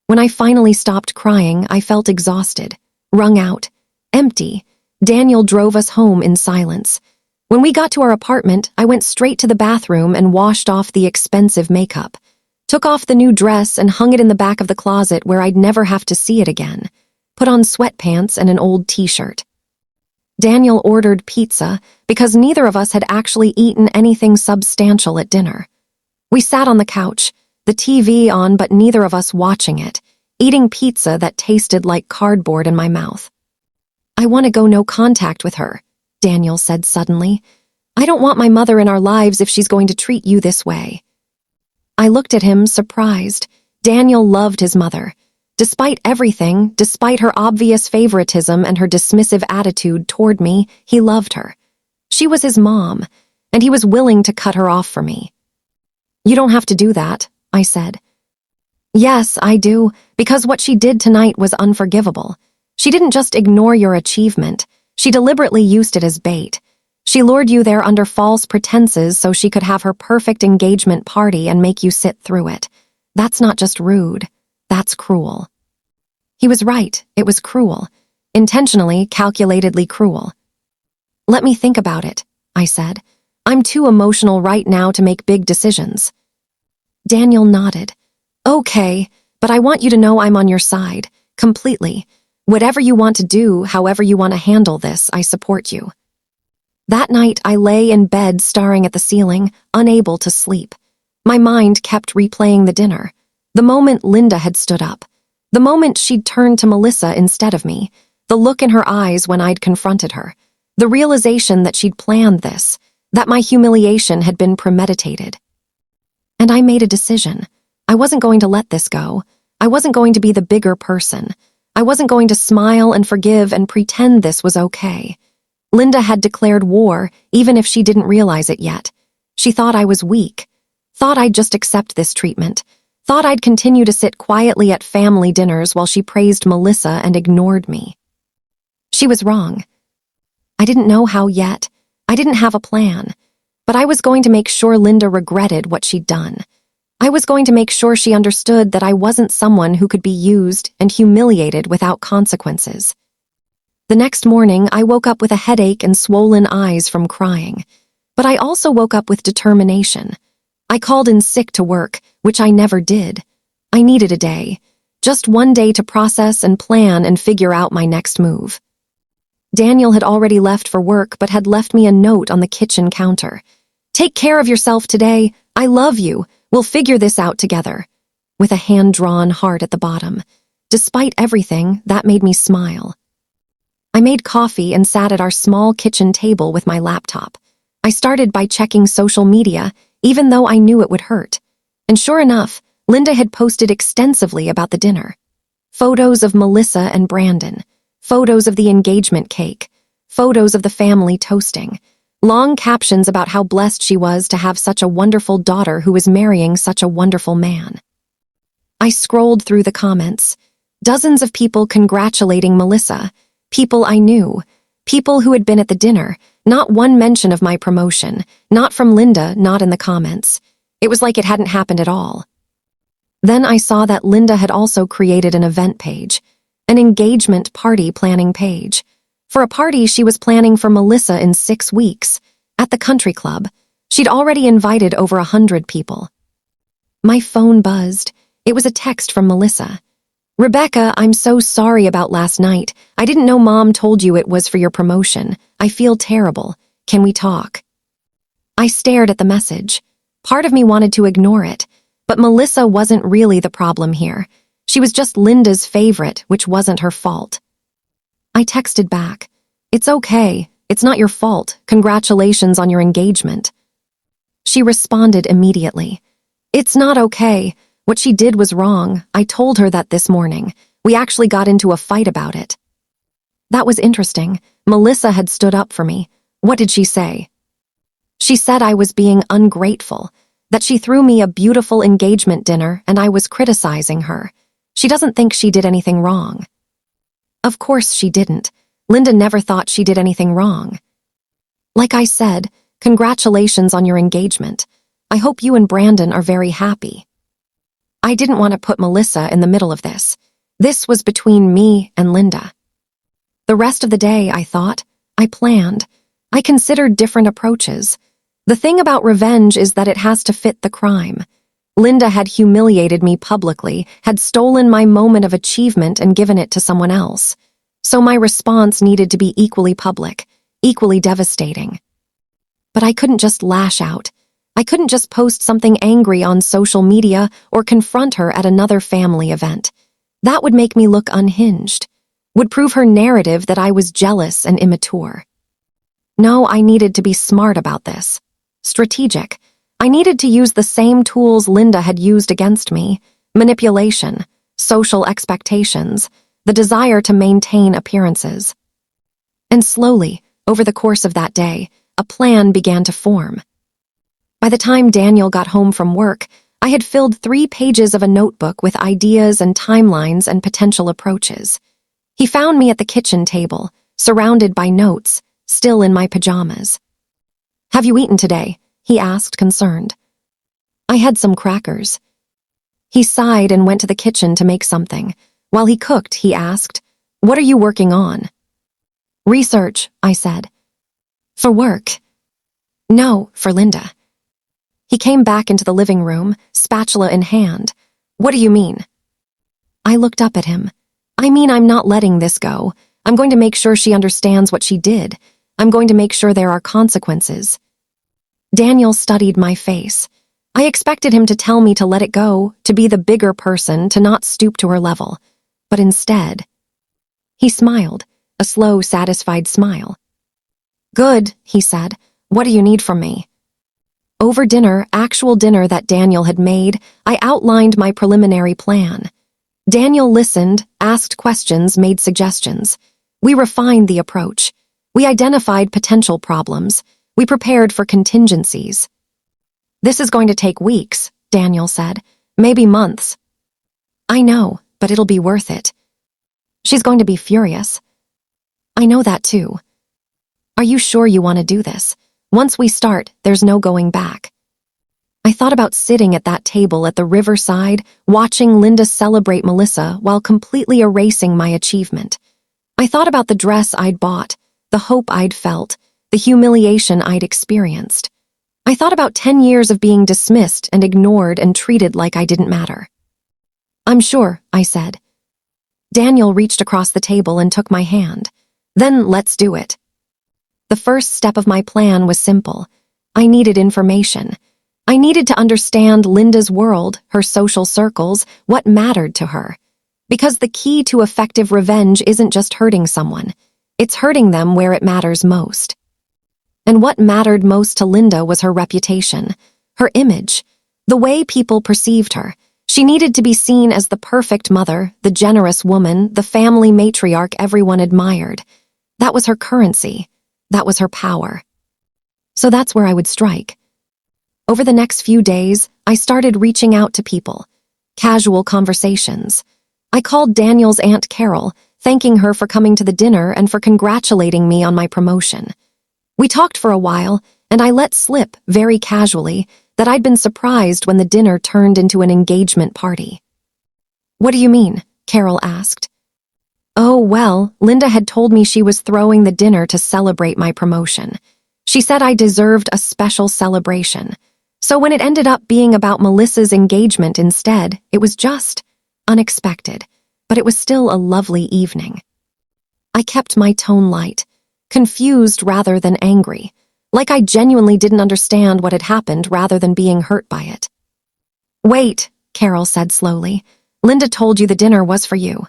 When I finally stopped crying, I felt exhausted, wrung out, empty. Daniel drove us home in silence. When we got to our apartment, I went straight to the bathroom and washed off the expensive makeup. Took off the new dress and hung it in the back of the closet where I'd never have to see it again. Put on sweatpants and an old t-shirt. Daniel ordered pizza because neither of us had actually eaten anything substantial at dinner. We sat on the couch, the TV on but neither of us watching it, eating pizza that tasted like cardboard in my mouth. "I want to go no contact with her," Daniel said suddenly. "I don't want my mother in our lives if she's going to treat you this way." I looked at him, surprised. Daniel loved his mother. Despite everything, despite her obvious favoritism and her dismissive attitude toward me, he loved her. She was his mom, and he was willing to cut her off for me. "You don't have to do that," I said. "Yes, I do, because what she did tonight was unforgivable. She didn't just ignore your achievement. She deliberately used it as bait. She lured you there under false pretenses so she could have her perfect engagement party and make you sit through it. That's not just rude. That's cruel." He was right. It was cruel. Intentionally, calculatedly cruel. "Let me think about it," I said. "I'm too emotional right now to make big decisions." Daniel nodded. "Okay, but I want you to know I'm on your side, completely. Whatever you want to do, however you want to handle this, I support you." That night, I lay in bed staring at the ceiling, unable to sleep. My mind kept replaying the dinner. The moment Linda had stood up. The moment she'd turned to Melissa instead of me. The look in her eyes when I'd confronted her. The realization that she'd planned this, that my humiliation had been premeditated. And I made a decision. I wasn't going to let this go. I wasn't going to be the bigger person. I wasn't going to smile and forgive and pretend this was okay. Linda had declared war, even if she didn't realize it yet. She thought I was weak. Thought I'd just accept this treatment. Thought I'd continue to sit quietly at family dinners while she praised Melissa and ignored me. She was wrong. I didn't know how yet. I didn't have a plan. But I was going to make sure Linda regretted what she'd done. I was going to make sure she understood that I wasn't someone who could be used and humiliated without consequences. The next morning, I woke up with a headache and swollen eyes from crying. But I also woke up with determination. I called in sick to work, which I never did. I needed a day. Just one day to process and plan and figure out my next move. Daniel had already left for work but had left me a note on the kitchen counter. "Take care of yourself today. I love you. We'll figure this out together." With a hand-drawn heart at the bottom. Despite everything, that made me smile. I made coffee and sat at our small kitchen table with my laptop. I started by checking social media, even though I knew it would hurt. And sure enough, Linda had posted extensively about the dinner. Photos of Melissa and Brandon. Photos of the engagement cake. Photos of the family toasting. Long captions about how blessed she was to have such a wonderful daughter who was marrying such a wonderful man. I scrolled through the comments. Dozens of people congratulating Melissa. People I knew. People who had been at the dinner. Not one mention of my promotion. Not from Linda, not in the comments. It was like it hadn't happened at all. Then I saw that Linda had also created an event page. An engagement party planning page. For a party she was planning for Melissa in 6 weeks. At the country club. She'd already invited over 100 people. My phone buzzed. It was a text from Melissa. "Rebecca, I'm so sorry about last night. I didn't know Mom told you it was for your promotion. I feel terrible. Can we talk?" I stared at the message. Part of me wanted to ignore it. But Melissa wasn't really the problem here. She was just Linda's favorite, which wasn't her fault. I texted back. "It's okay. It's not your fault. Congratulations on your engagement." She responded immediately. "It's not okay. What she did was wrong. I told her that this morning. We actually got into a fight about it." That was interesting. Melissa had stood up for me. What did she say? She said I was being ungrateful, that she threw me a beautiful engagement dinner and I was criticizing her. She doesn't think she did anything wrong. Of course she didn't. Linda never thought she did anything wrong. Like I said, congratulations on your engagement. I hope you and Brandon are very happy. I didn't want to put Melissa in the middle of this. This was between me and Linda. The rest of the day, I thought, I planned. I considered different approaches. The thing about revenge is that it has to fit the crime. Linda had humiliated me publicly, had stolen my moment of achievement and given it to someone else. So my response needed to be equally public, equally devastating. But I couldn't just lash out. I couldn't just post something angry on social media or confront her at another family event. That would make me look unhinged, would prove her narrative that I was jealous and immature. No, I needed to be smart about this. Strategic. I needed to use the same tools Linda had used against me: manipulation, social expectations, the desire to maintain appearances. And slowly, over the course of that day, a plan began to form. By the time Daniel got home from work, I had filled 3 pages of a notebook with ideas and timelines and potential approaches. He found me at the kitchen table, surrounded by notes, still in my pajamas. "Have you eaten today?" he asked, concerned. I had some crackers. He sighed and went to the kitchen to make something. While he cooked, he asked, "What are you working on?" "Research," I said. "For work?" "No, for Linda." He came back into the living room, spatula in hand. "What do you mean?" I looked up at him. "I mean, I'm not letting this go. I'm going to make sure she understands what she did. I'm going to make sure there are consequences." Daniel studied my face. I expected him to tell me to let it go, to be the bigger person, to not stoop to her level. But instead, he smiled, a slow, satisfied smile. "Good," he said. "What do you need from me?" Over dinner, actual dinner that Daniel had made, I outlined my preliminary plan. Daniel listened, asked questions, made suggestions. We refined the approach. We identified potential problems. We prepared for contingencies. "This is going to take weeks," Daniel said. "Maybe months." "I know, but it'll be worth it." "She's going to be furious." "I know that too." "Are you sure you want to do this? Once we start, there's no going back." I thought about sitting at that table at the riverside, watching Linda celebrate Melissa while completely erasing my achievement. I thought about the dress I'd bought, the hope I'd felt, the humiliation I'd experienced. I thought about 10 years of being dismissed and ignored and treated like I didn't matter. "I'm sure," I said. Daniel reached across the table and took my hand. "Then let's do it." The first step of my plan was simple. I needed information. I needed to understand Linda's world, her social circles, what mattered to her. Because the key to effective revenge isn't just hurting someone. It's hurting them where it matters most. And what mattered most to Linda was her reputation, her image, the way people perceived her. She needed to be seen as the perfect mother, the generous woman, the family matriarch everyone admired. That was her currency. That was her power. So that's where I would strike. Over the next few days, I started reaching out to people. Casual conversations. I called Daniel's Aunt Carol, thanking her for coming to the dinner and for congratulating me on my promotion. We talked for a while, and I let slip, very casually, that I'd been surprised when the dinner turned into an engagement party. "What do you mean?" Carol asked. "Oh, well, Linda had told me she was throwing the dinner to celebrate my promotion. She said I deserved a special celebration. So when it ended up being about Melissa's engagement instead, it was just unexpected, but it was still a lovely evening." I kept my tone light, confused rather than angry, like I genuinely didn't understand what had happened rather than being hurt by it. "Wait," Carol said slowly. "Linda told you the dinner was for you."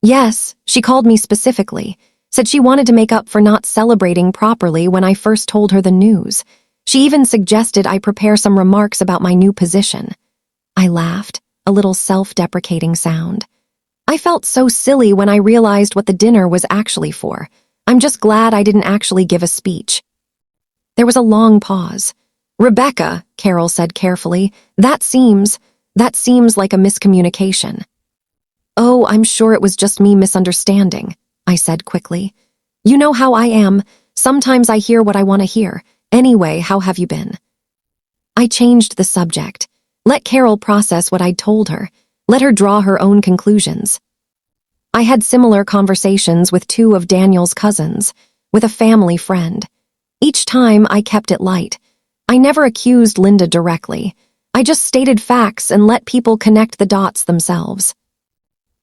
"Yes, she called me specifically, said she wanted to make up for not celebrating properly when I first told her the news. She even suggested I prepare some remarks about my new position." I laughed, a little self-deprecating sound. I felt so silly when I realized what the dinner was actually for. I'm just glad I didn't actually give a speech. There was a long pause. "Rebecca," Carol said carefully, that seems like a miscommunication." "Oh, I'm sure it was just me misunderstanding," I said quickly. "You know how I am. Sometimes I hear what I want to hear. Anyway, how have you been?" I changed the subject. Let Carol process what I'd told her. Let her draw her own conclusions. I had similar conversations with 2 of Daniel's cousins, with a family friend. Each time I kept it light. I never accused Linda directly. I just stated facts and let people connect the dots themselves.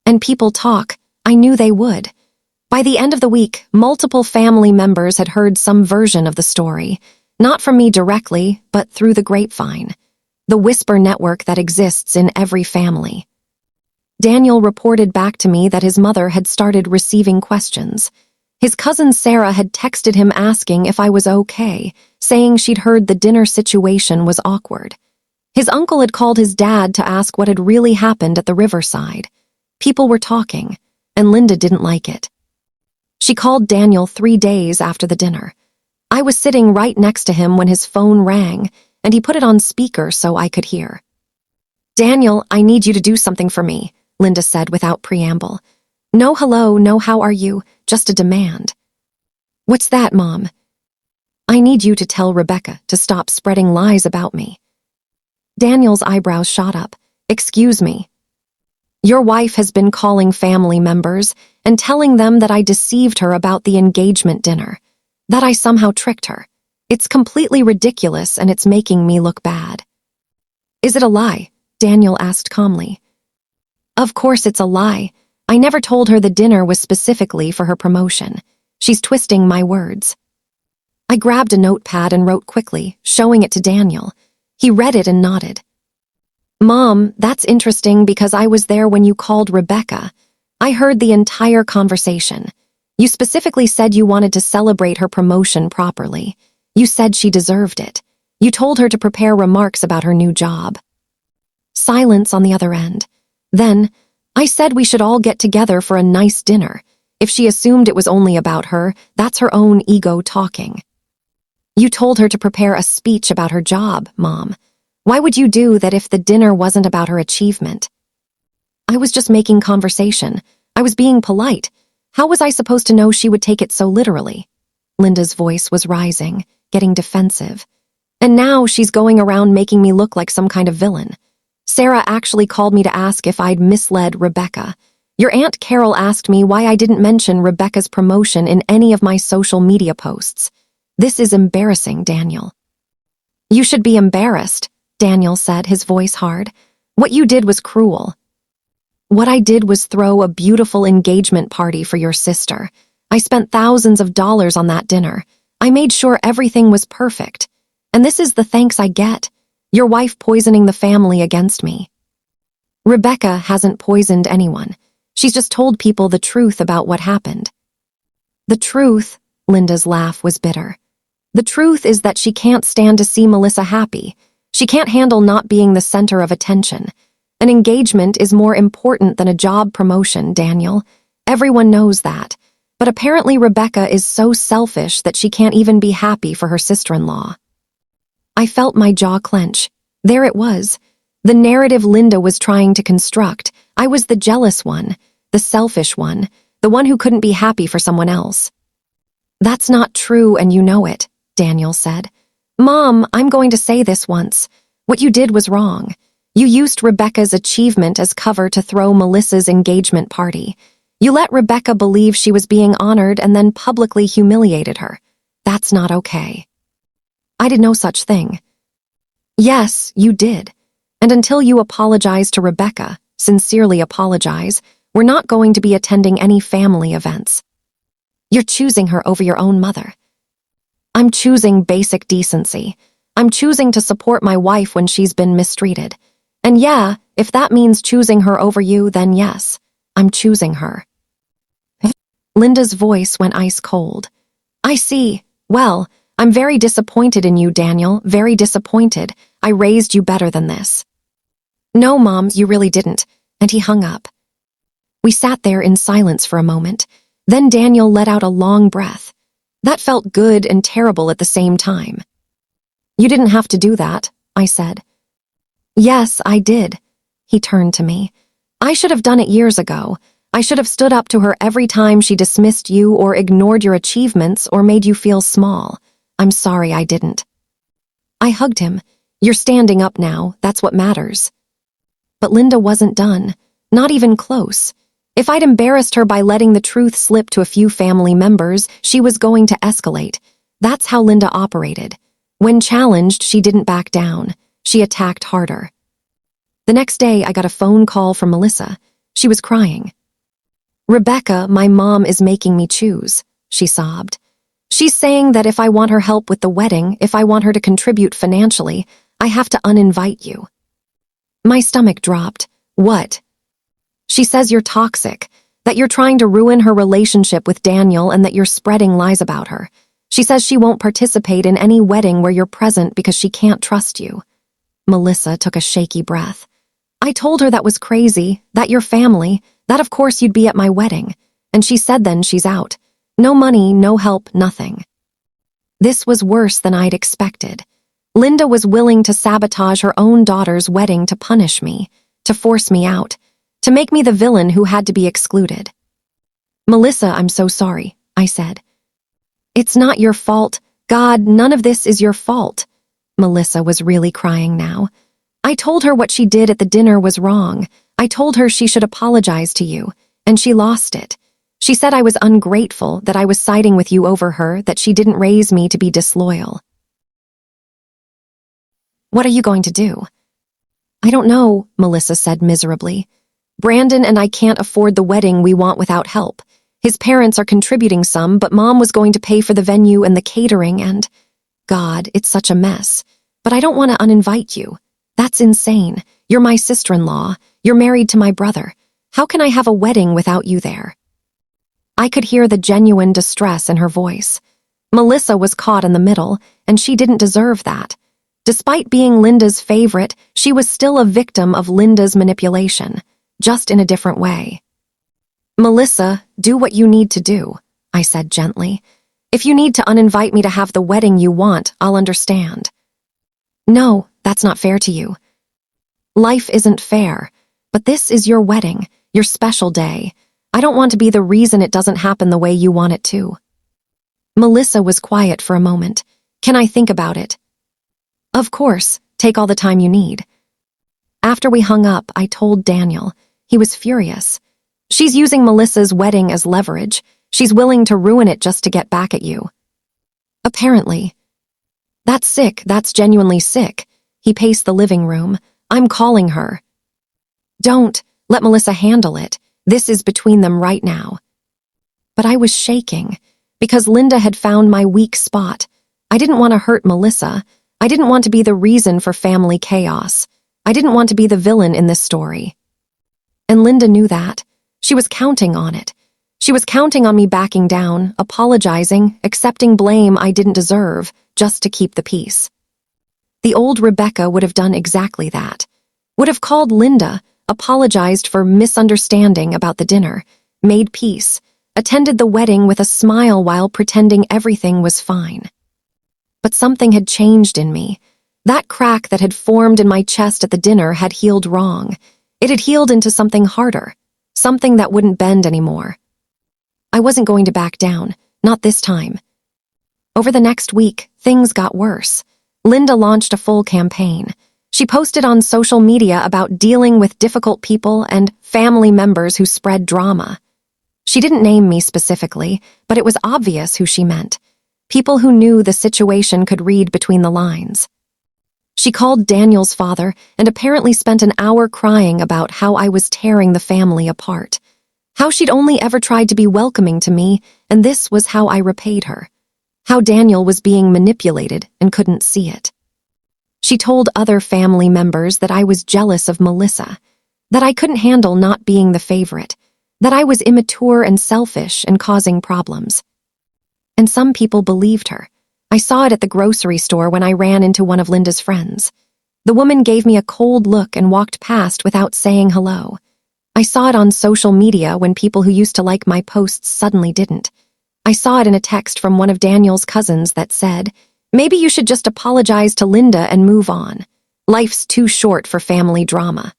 And people talk. I knew they would. By the end of the week, multiple family members had heard some version of the story, not from me directly, but through the grapevine, the whisper network that exists in every family. Daniel reported back to me that his mother had started receiving questions. His cousin Sarah had texted him asking if I was okay, saying she'd heard the dinner situation was awkward. His uncle had called his dad to ask what had really happened at the riverside. People were talking, and Linda didn't like it. She called Daniel 3 days after the dinner. I was sitting right next to him when his phone rang, and he put it on speaker so I could hear. "Daniel, I need you to do something for me," Linda said without preamble. "No hello, no how are you, just a demand." "What's that, Mom?" "I need you to tell Rebecca to stop spreading lies about me." Daniel's eyebrows shot up. "Excuse me." "Your wife has been calling family members and telling them that I deceived her about the engagement dinner, that I somehow tricked her. It's completely ridiculous and it's making me look bad." "Is it a lie?" Daniel asked calmly. "Of course it's a lie. I never told her the dinner was specifically for her promotion. She's twisting my words." I grabbed a notepad and wrote quickly, showing it to Daniel. He read it and nodded. Mom, that's interesting because I was there when you called Rebecca. I heard the entire conversation. You specifically said you wanted to celebrate her promotion properly. You said she deserved it. You told her to prepare remarks about her new job. Silence on the other end. Then, I said we should all get together for a nice dinner. If she assumed it was only about her, that's her own ego talking. You told her to prepare a speech about her job, Mom. Why would you do that if the dinner wasn't about her achievement? I was just making conversation. I was being polite. How was I supposed to know she would take it so literally? Linda's voice was rising, getting defensive. And now she's going around making me look like some kind of villain. Sarah actually called me to ask if I'd misled Rebecca. Your Aunt Carol asked me why I didn't mention Rebecca's promotion in any of my social media posts. This is embarrassing, Daniel. You should be embarrassed, Daniel said, his voice hard. What you did was cruel. What I did was throw a beautiful engagement party for your sister. I spent thousands of dollars on that dinner. I made sure everything was perfect. And this is the thanks I get. Your wife poisoning the family against me. Rebecca hasn't poisoned anyone. She's just told people the truth about what happened. The truth, Linda's laugh was bitter. The truth is that she can't stand to see Melissa happy. She can't handle not being the center of attention. An engagement is more important than a job promotion, Daniel. Everyone knows that. But apparently Rebecca is so selfish that she can't even be happy for her sister-in-law. I felt my jaw clench. There it was. The narrative Linda was trying to construct. I was the jealous one, the selfish one, the one who couldn't be happy for someone else. That's not true, and you know it, Daniel said. Mom, I'm going to say this once. What you did was wrong. You used Rebecca's achievement as cover to throw Melissa's engagement party. You let Rebecca believe she was being honored and then publicly humiliated her. That's not okay. I did no such thing. Yes, you did. And until you apologize to Rebecca, sincerely apologize, we're not going to be attending any family events. You're choosing her over your own mother. I'm choosing basic decency. I'm choosing to support my wife when she's been mistreated. And yeah, if that means choosing her over you, then yes, I'm choosing her. Linda's voice went ice cold. I see. Well, I'm very disappointed in you, Daniel, very disappointed. I raised you better than this. No, Mom, you really didn't. And he hung up. We sat there in silence for a moment. Then Daniel let out a long breath. That felt good and terrible at the same time. You didn't have to do that, I said. Yes, I did. He turned to me. I should have done it years ago. I should have stood up to her every time she dismissed you or ignored your achievements or made you feel small. I'm sorry I didn't. I hugged him. You're standing up now, that's what matters. But Linda wasn't done, not even close. If I'd embarrassed her by letting the truth slip to a few family members, she was going to escalate. That's how Linda operated. When challenged, she didn't back down. She attacked harder. The next day, I got a phone call from Melissa. She was crying. Rebecca, my mom is making me choose, she sobbed. She's saying that if I want her help with the wedding, if I want her to contribute financially, I have to uninvite you. My stomach dropped. What? She says you're toxic, that you're trying to ruin her relationship with Daniel and that you're spreading lies about her. She says she won't participate in any wedding where you're present because she can't trust you. Melissa took a shaky breath. I told her that was crazy, that your family, that of course you'd be at my wedding. And she said then she's out. No money, no help, nothing. This was worse than I'd expected. Linda was willing to sabotage her own daughter's wedding to punish me, to force me out, to make me the villain who had to be excluded. Melissa, I'm so sorry, I said. It's not your fault. God, none of this is your fault. Melissa was really crying now. I told her what she did at the dinner was wrong. I told her she should apologize to you, and she lost it. She said I was ungrateful, that I was siding with you over her, that she didn't raise me to be disloyal. What are you going to do? I don't know, Melissa said miserably. Brandon and I can't afford the wedding we want without help. His parents are contributing some, but Mom was going to pay for the venue and the catering and... God, it's such a mess. But I don't want to uninvite you. That's insane. You're my sister-in-law. You're married to my brother. How can I have a wedding without you there? I could hear the genuine distress in her voice. Melissa was caught in the middle, and she didn't deserve that. Despite being Linda's favorite, she was still a victim of Linda's manipulation, just in a different way. Melissa, do what you need to do, I said gently. If you need to uninvite me to have the wedding you want, I'll understand. No, that's not fair to you. Life isn't fair, but this is your wedding, your special day. I don't want to be the reason it doesn't happen the way you want it to. Melissa was quiet for a moment. Can I think about it? Of course, take all the time you need. After we hung up, I told Daniel. He was furious. She's using Melissa's wedding as leverage. She's willing to ruin it just to get back at you. Apparently. That's sick, that's genuinely sick. He paced the living room. I'm calling her. Don't, let Melissa handle it. This is between them right now. But I was shaking, because Linda had found my weak spot. I didn't want to hurt Melissa. I didn't want to be the reason for family chaos. I didn't want to be the villain in this story. And Linda knew that. She was counting on it. She was counting on me backing down, apologizing, accepting blame I didn't deserve, just to keep the peace. The old Rebecca would have done exactly that. Would have called Linda, apologized for misunderstanding about the dinner, made peace, attended the wedding with a smile while pretending everything was fine. But something had changed in me. That crack that had formed in my chest at the dinner had healed wrong. It had healed into something harder, something that wouldn't bend anymore. I wasn't going to back down, not this time. Over the next week, things got worse. Linda launched a full campaign. She posted on social media about dealing with difficult people and family members who spread drama. She didn't name me specifically, but it was obvious who she meant. People who knew the situation could read between the lines. She called Daniel's father and apparently spent an hour crying about how I was tearing the family apart. How she'd only ever tried to be welcoming to me, and this was how I repaid her. How Daniel was being manipulated and couldn't see it. She told other family members that I was jealous of Melissa, that I couldn't handle not being the favorite, that I was immature and selfish and causing problems. And some people believed her. I saw it at the grocery store when I ran into one of Linda's friends. The woman gave me a cold look and walked past without saying hello. I saw it on social media when people who used to like my posts suddenly didn't. I saw it in a text from one of Daniel's cousins that said, "Maybe you should just apologize to Linda and move on. Life's too short for family drama."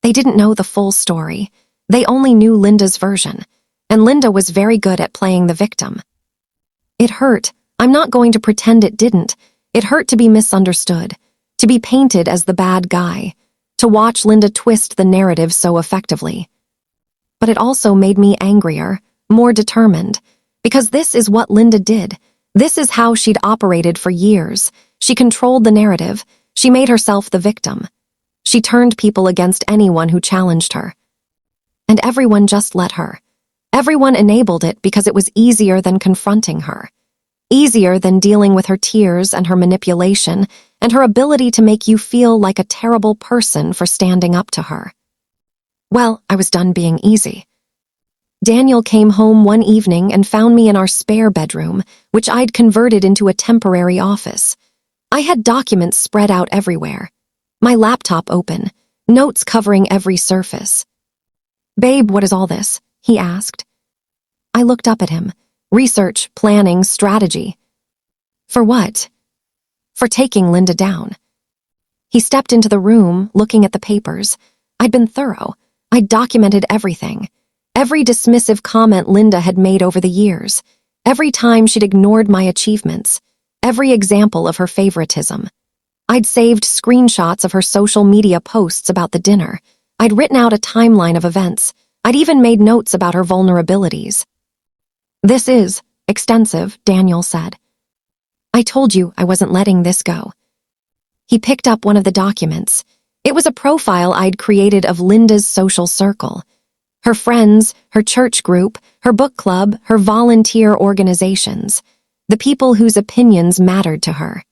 They didn't know the full story. They only knew Linda's version, and Linda was very good at playing the victim. It hurt. I'm not going to pretend it didn't. It hurt to be misunderstood, to be painted as the bad guy, to watch Linda twist the narrative so effectively. But it also made me angrier, more determined, because this is what Linda did. This is how she'd operated for years. She controlled the narrative. She made herself the victim. She turned people against anyone who challenged her. And everyone just let her. Everyone enabled it because it was easier than confronting her. Easier than dealing with her tears and her manipulation and her ability to make you feel like a terrible person for standing up to her. Well, I was done being easy. Daniel came home one evening and found me in our spare bedroom, which I'd converted into a temporary office. I had documents spread out everywhere. My laptop open, notes covering every surface. "Babe, what is all this?" he asked. I looked up at him. Research, planning, strategy. For what? For taking Linda down. He stepped into the room, looking at the papers. I'd been thorough. I'd documented everything. Every dismissive comment Linda had made over the years. Every time she'd ignored my achievements. Every example of her favoritism. I'd saved screenshots of her social media posts about the dinner. I'd written out a timeline of events. I'd even made notes about her vulnerabilities. "This is extensive," Daniel said. "I told you I wasn't letting this go." He picked up one of the documents. It was a profile I'd created of Linda's social circle. Her friends, her church group, her book club, her volunteer organizations. The people whose opinions mattered to her.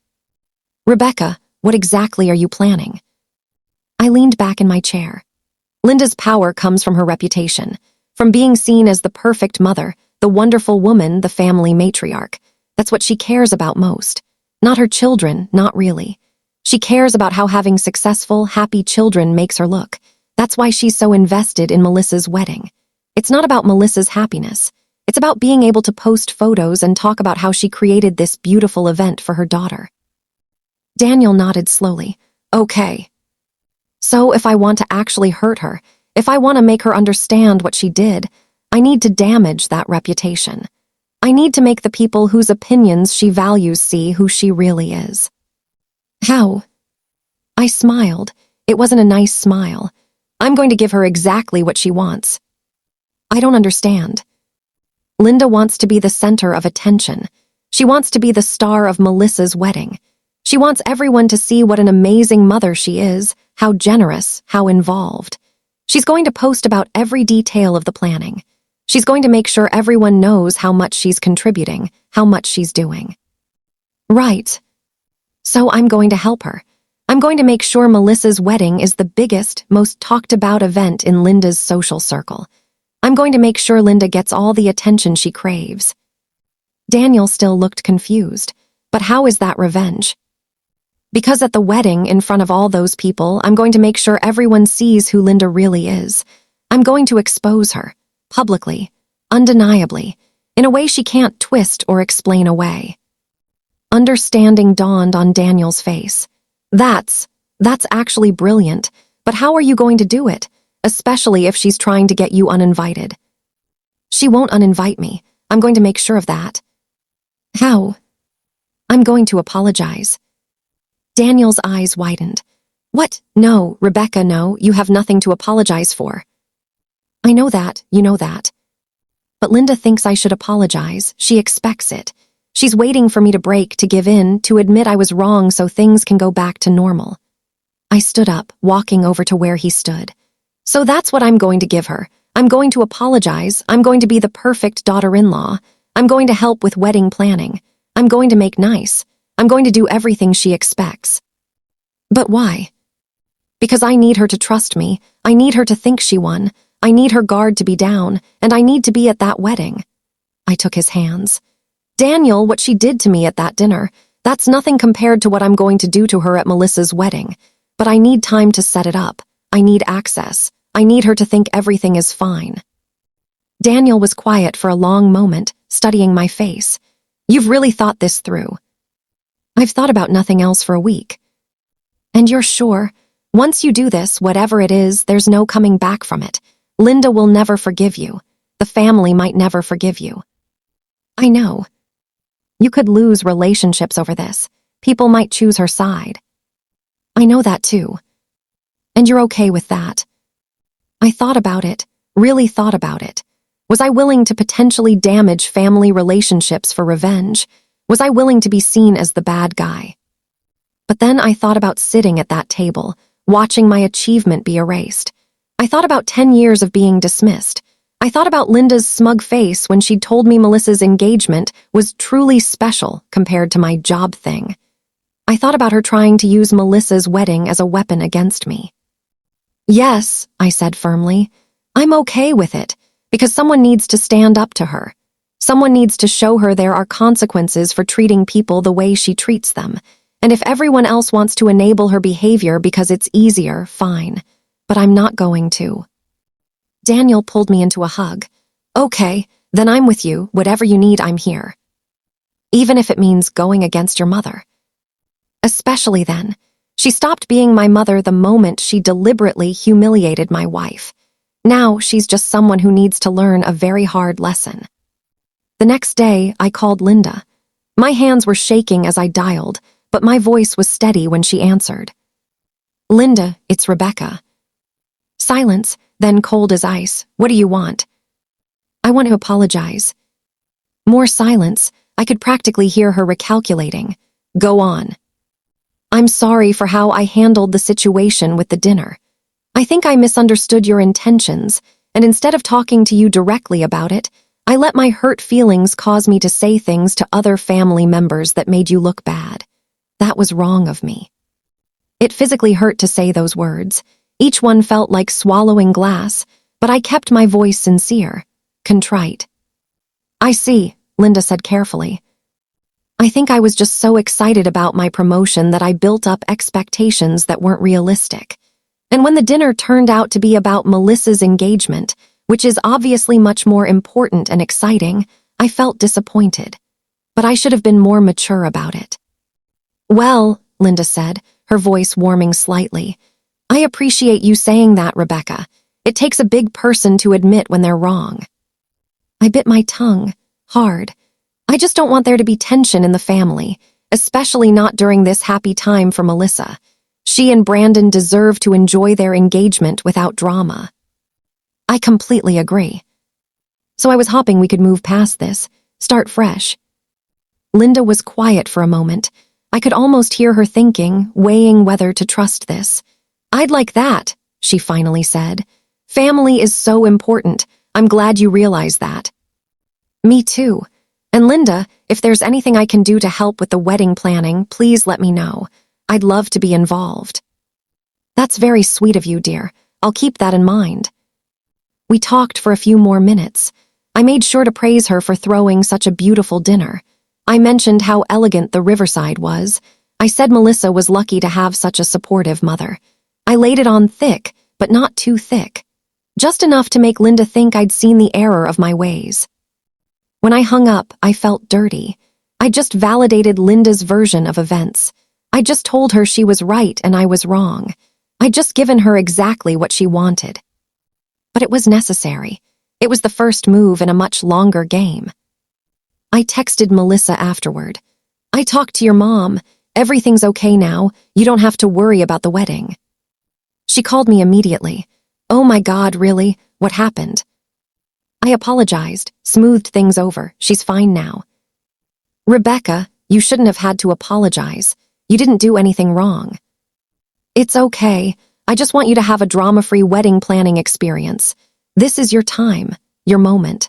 Rebecca, what exactly are you planning? I leaned back in my chair. Linda's power comes from her reputation, from being seen as the perfect mother, the wonderful woman, the family matriarch. That's what she cares about most. Not her children, not really. She cares about how having successful, happy children makes her look. That's why she's so invested in Melissa's wedding. It's not about Melissa's happiness. It's about being able to post photos and talk about how she created this beautiful event for her daughter. Daniel nodded slowly. Okay. So if I want to actually hurt her, if I want to make her understand what she did, I need to damage that reputation. I need to make the people whose opinions she values see who she really is. How? I smiled. It wasn't a nice smile. I'm going to give her exactly what she wants. I don't understand. Linda wants to be the center of attention. She wants to be the star of Melissa's wedding. She wants everyone to see what an amazing mother she is, how generous, how involved. She's going to post about every detail of the planning. She's going to make sure everyone knows how much she's contributing, how much she's doing. Right. So I'm going to help her. I'm going to make sure Melissa's wedding is the biggest, most talked about event in Linda's social circle. I'm going to make sure Linda gets all the attention she craves. Daniel still looked confused. But how is that revenge? Because at the wedding, in front of all those people, I'm going to make sure everyone sees who Linda really is. I'm going to expose her, publicly, undeniably, in a way she can't twist or explain away. Understanding dawned on Daniel's face. That's actually brilliant, but how are you going to do it, especially if she's trying to get you uninvited? She won't uninvite me. I'm going to make sure of that. How? I'm going to apologize. Daniel's eyes widened. What? No, Rebecca, no, you have nothing to apologize for. I know that, you know that. But Linda thinks I should apologize. She expects it. She's waiting for me to break, to give in, to admit I was wrong so things can go back to normal. I stood up, walking over to where he stood. So that's what I'm going to give her. I'm going to apologize. I'm going to be the perfect daughter-in-law. I'm going to help with wedding planning. I'm going to make nice. I'm going to do everything she expects. But why? Because I need her to trust me. I need her to think she won. I need her guard to be down, and I need to be at that wedding. I took his hands. Daniel, what she did to me at that dinner, that's nothing compared to what I'm going to do to her at Melissa's wedding. But I need time to set it up. I need access. I need her to think everything is fine. Daniel was quiet for a long moment, studying my face. You've really thought this through. I've thought about nothing else for a week. And you're sure? Once you do this, whatever it is, there's no coming back from it. Linda will never forgive you. The family might never forgive you. I know. You could lose relationships over this. People might choose her side. I know that too. And you're okay with that. I thought about it, really thought about it. Was I willing to potentially damage family relationships for revenge? Was I willing to be seen as the bad guy? But then I thought about sitting at that table, watching my achievement be erased. I thought about 10 years of being dismissed. I thought about Linda's smug face when she'd told me Melissa's engagement was truly special compared to my job thing. I thought about her trying to use Melissa's wedding as a weapon against me. Yes, I said firmly, I'm okay with it, because someone needs to stand up to her. Someone needs to show her there are consequences for treating people the way she treats them, and if everyone else wants to enable her behavior because it's easier, fine, but I'm not going to. Daniel pulled me into a hug. Okay, then I'm with you. Whatever you need, I'm here. Even if it means going against your mother. Especially then. She stopped being my mother the moment she deliberately humiliated my wife. Now she's just someone who needs to learn a very hard lesson. The next day, I called Linda. My hands were shaking as I dialed, but my voice was steady when she answered. Linda, it's Rebecca. Silence, then cold as ice. What do you want? I want to apologize. More silence. I could practically hear her recalculating. Go on. I'm sorry for how I handled the situation with the dinner. I think I misunderstood your intentions, and instead of talking to you directly about it, I let my hurt feelings cause me to say things to other family members that made you look bad. That was wrong of me. It physically hurt to say those words. Each one felt like swallowing glass, but I kept my voice sincere, contrite. I see, Linda said carefully. I think I was just so excited about my promotion that I built up expectations that weren't realistic. And when the dinner turned out to be about Melissa's engagement, which is obviously much more important and exciting, I felt disappointed. But I should have been more mature about it. Well, Linda said, her voice warming slightly, I appreciate you saying that, Rebecca. It takes a big person to admit when they're wrong. I bit my tongue, hard. I just don't want there to be tension in the family, especially not during this happy time for Melissa. She and Brandon deserve to enjoy their engagement without drama. I completely agree. So I was hoping we could move past this, start fresh. Linda was quiet for a moment. I could almost hear her thinking, weighing whether to trust this. I'd like that, she finally said. Family is so important. I'm glad you realize that. Me too. And Linda, if there's anything I can do to help with the wedding planning, please let me know. I'd love to be involved. That's very sweet of you, dear. I'll keep that in mind. We talked for a few more minutes. I made sure to praise her for throwing such a beautiful dinner. I mentioned how elegant the riverside was. I said Melissa was lucky to have such a supportive mother. I laid it on thick, but not too thick. Just enough to make Linda think I'd seen the error of my ways. When I hung up, I felt dirty. I just validated Linda's version of events. I just told her she was right and I was wrong. I'd just given her exactly what she wanted. But it was necessary. It was the first move in a much longer game. I texted Melissa afterward. I talked to your mom. Everything's okay now. You don't have to worry about the wedding. She called me immediately. Oh my God, really? What happened? I apologized, smoothed things over. She's fine now. Rebecca, you shouldn't have had to apologize. You didn't do anything wrong. It's okay. I just want you to have a drama-free wedding planning experience. This is your time, your moment.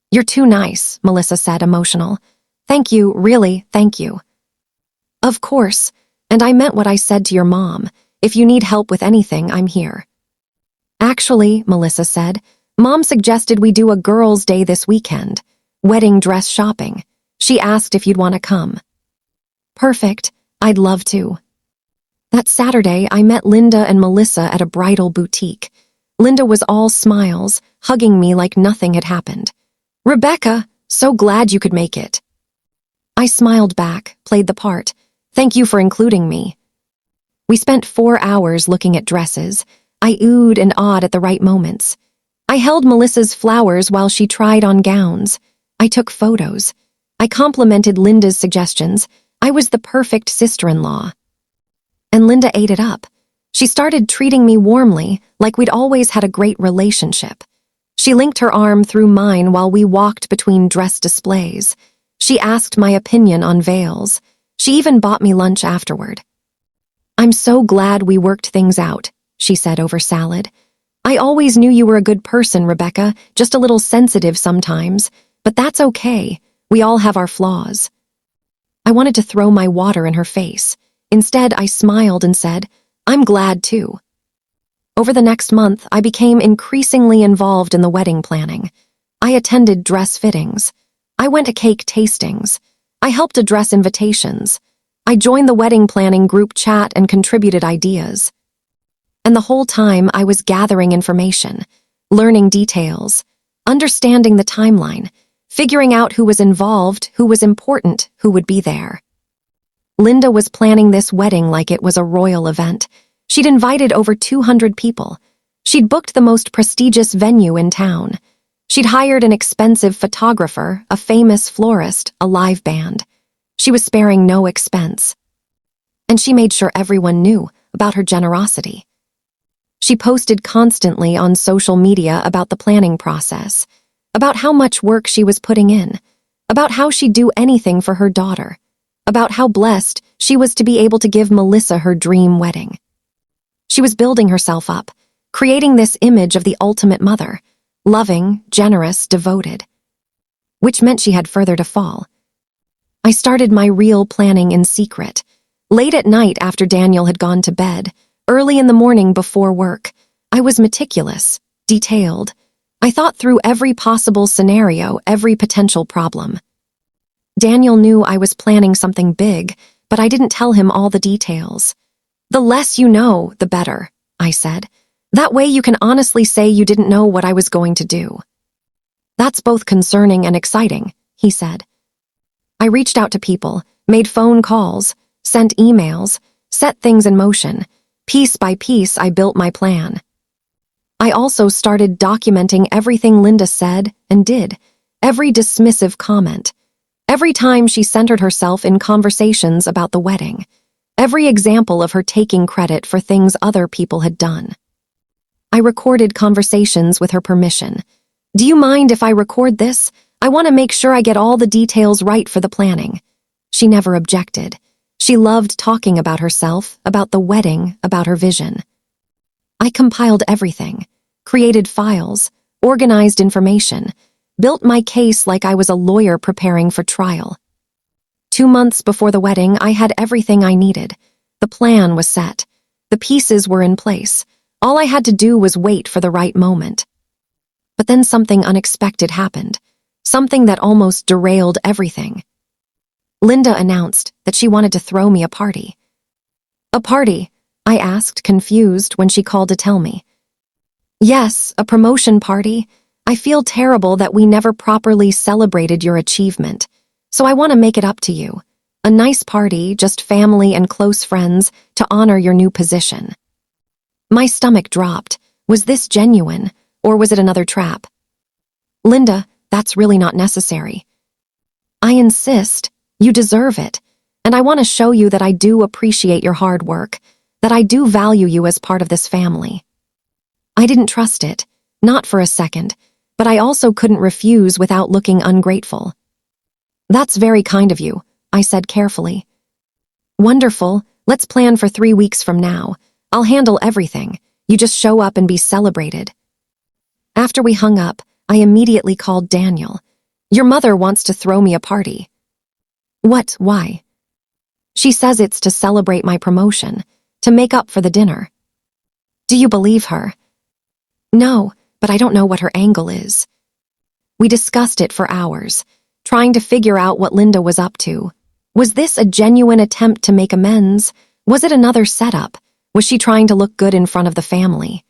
You're too nice, Melissa said, emotional. Thank you, really, thank you. Of course, and I meant what I said to your mom. If you need help with anything, I'm here. Actually, Melissa said, Mom suggested we do a girls' day this weekend. Wedding dress shopping. She asked if you'd want to come. Perfect. I'd love to. That Saturday, I met Linda and Melissa at a bridal boutique. Linda was all smiles, hugging me like nothing had happened. Rebecca, so glad you could make it. I smiled back, played the part. Thank you for including me. We spent 4 hours looking at dresses. I oohed and awed at the right moments. I held Melissa's flowers while she tried on gowns. I took photos. I complimented Linda's suggestions. I was the perfect sister-in-law. And Linda ate it up. She started treating me warmly, like we'd always had a great relationship. She linked her arm through mine while we walked between dress displays. She asked my opinion on veils. She even bought me lunch afterward. I'm so glad we worked things out, she said over salad. I always knew you were a good person, Rebecca, just a little sensitive sometimes. But that's okay. We all have our flaws. I wanted to throw my water in her face. Instead, I smiled and said, I'm glad too. Over the next month, I became increasingly involved in the wedding planning. I attended dress fittings. I went to cake tastings. I helped address invitations. I joined the wedding planning group chat and contributed ideas. And the whole time I was gathering information, learning details, understanding the timeline, figuring out who was involved, who was important, who would be there. Linda was planning this wedding like it was a royal event. She'd invited over 200 people. She'd booked the most prestigious venue in town. She'd hired an expensive photographer, a famous florist, a live band. She was sparing no expense. And she made sure everyone knew about her generosity. She posted constantly on social media about the planning process, about how much work she was putting in, about how she'd do anything for her daughter, about how blessed she was to be able to give Melissa her dream wedding. She was building herself up, creating this image of the ultimate mother, loving, generous, devoted, which meant she had further to fall. I started my real planning in secret, Late at night after Daniel had gone to bed, early in the morning before work, I was meticulous, detailed. I thought through every possible scenario, every potential problem. Daniel knew I was planning something big, but I didn't tell him all the details. "The less you know, the better," I said. "That way you can honestly say you didn't know what I was going to do." "That's both concerning and exciting," he said. I reached out to people, made phone calls, sent emails, set things in motion. Piece by piece, I built my plan. I also started documenting everything Linda said and did, every dismissive comment, every time she centered herself in conversations about the wedding, every example of her taking credit for things other people had done. I recorded conversations with her permission. "Do you mind if I record this? I want to make sure I get all the details right for the planning." She never objected. She loved talking about herself, about the wedding, about her vision. I compiled everything, created files, organized information, built my case like I was a lawyer preparing for trial. 2 months before the wedding, I had everything I needed. The plan was set. The pieces were in place. All I had to do was wait for the right moment. But then something unexpected happened, something that almost derailed everything. Linda announced that she wanted to throw me a party. "A party?" I asked, confused, when she called to tell me. "Yes, a promotion party. I feel terrible that we never properly celebrated your achievement, so I want to make it up to you. A nice party, just family and close friends, to honor your new position." My stomach dropped. Was this genuine, or was it another trap? "Linda, that's really not necessary." "I insist. You deserve it. And I want to show you that I do appreciate your hard work, that I do value you as part of this family." I didn't trust it, not for a second, but I also couldn't refuse without looking ungrateful. "That's very kind of you," I said carefully. "Wonderful. Let's plan for 3 weeks from now. I'll handle everything. You just show up and be celebrated." After we hung up, I immediately called Daniel. "Your mother wants to throw me a party." "What? Why?" "She says it's to celebrate my promotion, to make up for the dinner." "Do you believe her?" "No, but I don't know what her angle is." We discussed it for hours, trying to figure out what Linda was up to. Was this a genuine attempt to make amends? Was it another setup? Was she trying to look good in front of the family?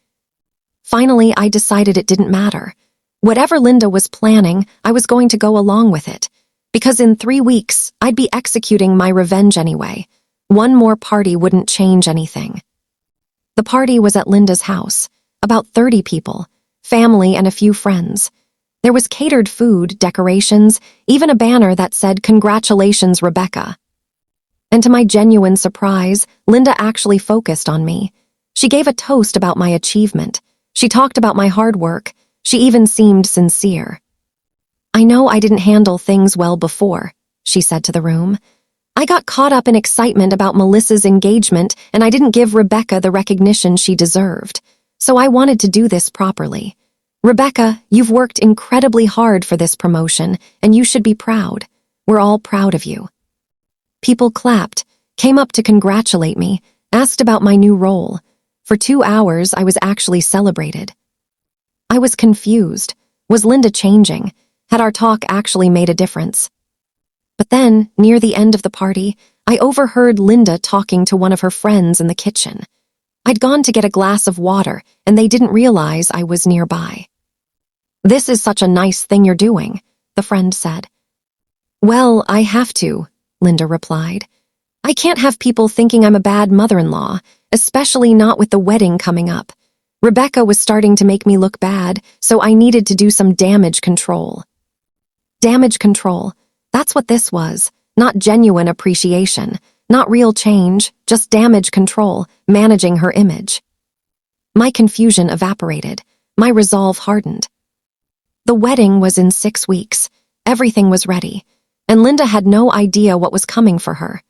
Finally, I decided it didn't matter. Whatever Linda was planning, I was going to go along with it. Because in 3 weeks, I'd be executing my revenge anyway. One more party wouldn't change anything. The party was at Linda's house. About 30 people, family and a few friends. There was catered food, decorations, even a banner that said, "Congratulations, Rebecca." And to my genuine surprise, Linda actually focused on me. She gave a toast about my achievement. She talked about my hard work. She even seemed sincere. "I know I didn't handle things well before," she said to the room. "I got caught up in excitement about Melissa's engagement, and I didn't give Rebecca the recognition she deserved. So I wanted to do this properly. Rebecca, you've worked incredibly hard for this promotion, and you should be proud. We're all proud of you." People clapped, came up to congratulate me, asked about my new role. For 2 hours, I was actually celebrated. I was confused. Was Linda changing? Had our talk actually made a difference? But then, near the end of the party, I overheard Linda talking to one of her friends in the kitchen. I'd gone to get a glass of water, and they didn't realize I was nearby. "This is such a nice thing you're doing," the friend said. "Well, I have to," Linda replied. "I can't have people thinking I'm a bad mother-in-law, especially not with the wedding coming up. Rebecca was starting to make me look bad, so I needed to do some damage control." Damage control. That's what this was. Not genuine appreciation. Not real change, just damage control, managing her image. My confusion evaporated. My resolve hardened. The wedding was in 6 weeks. Everything was ready, and Linda had no idea what was coming for her.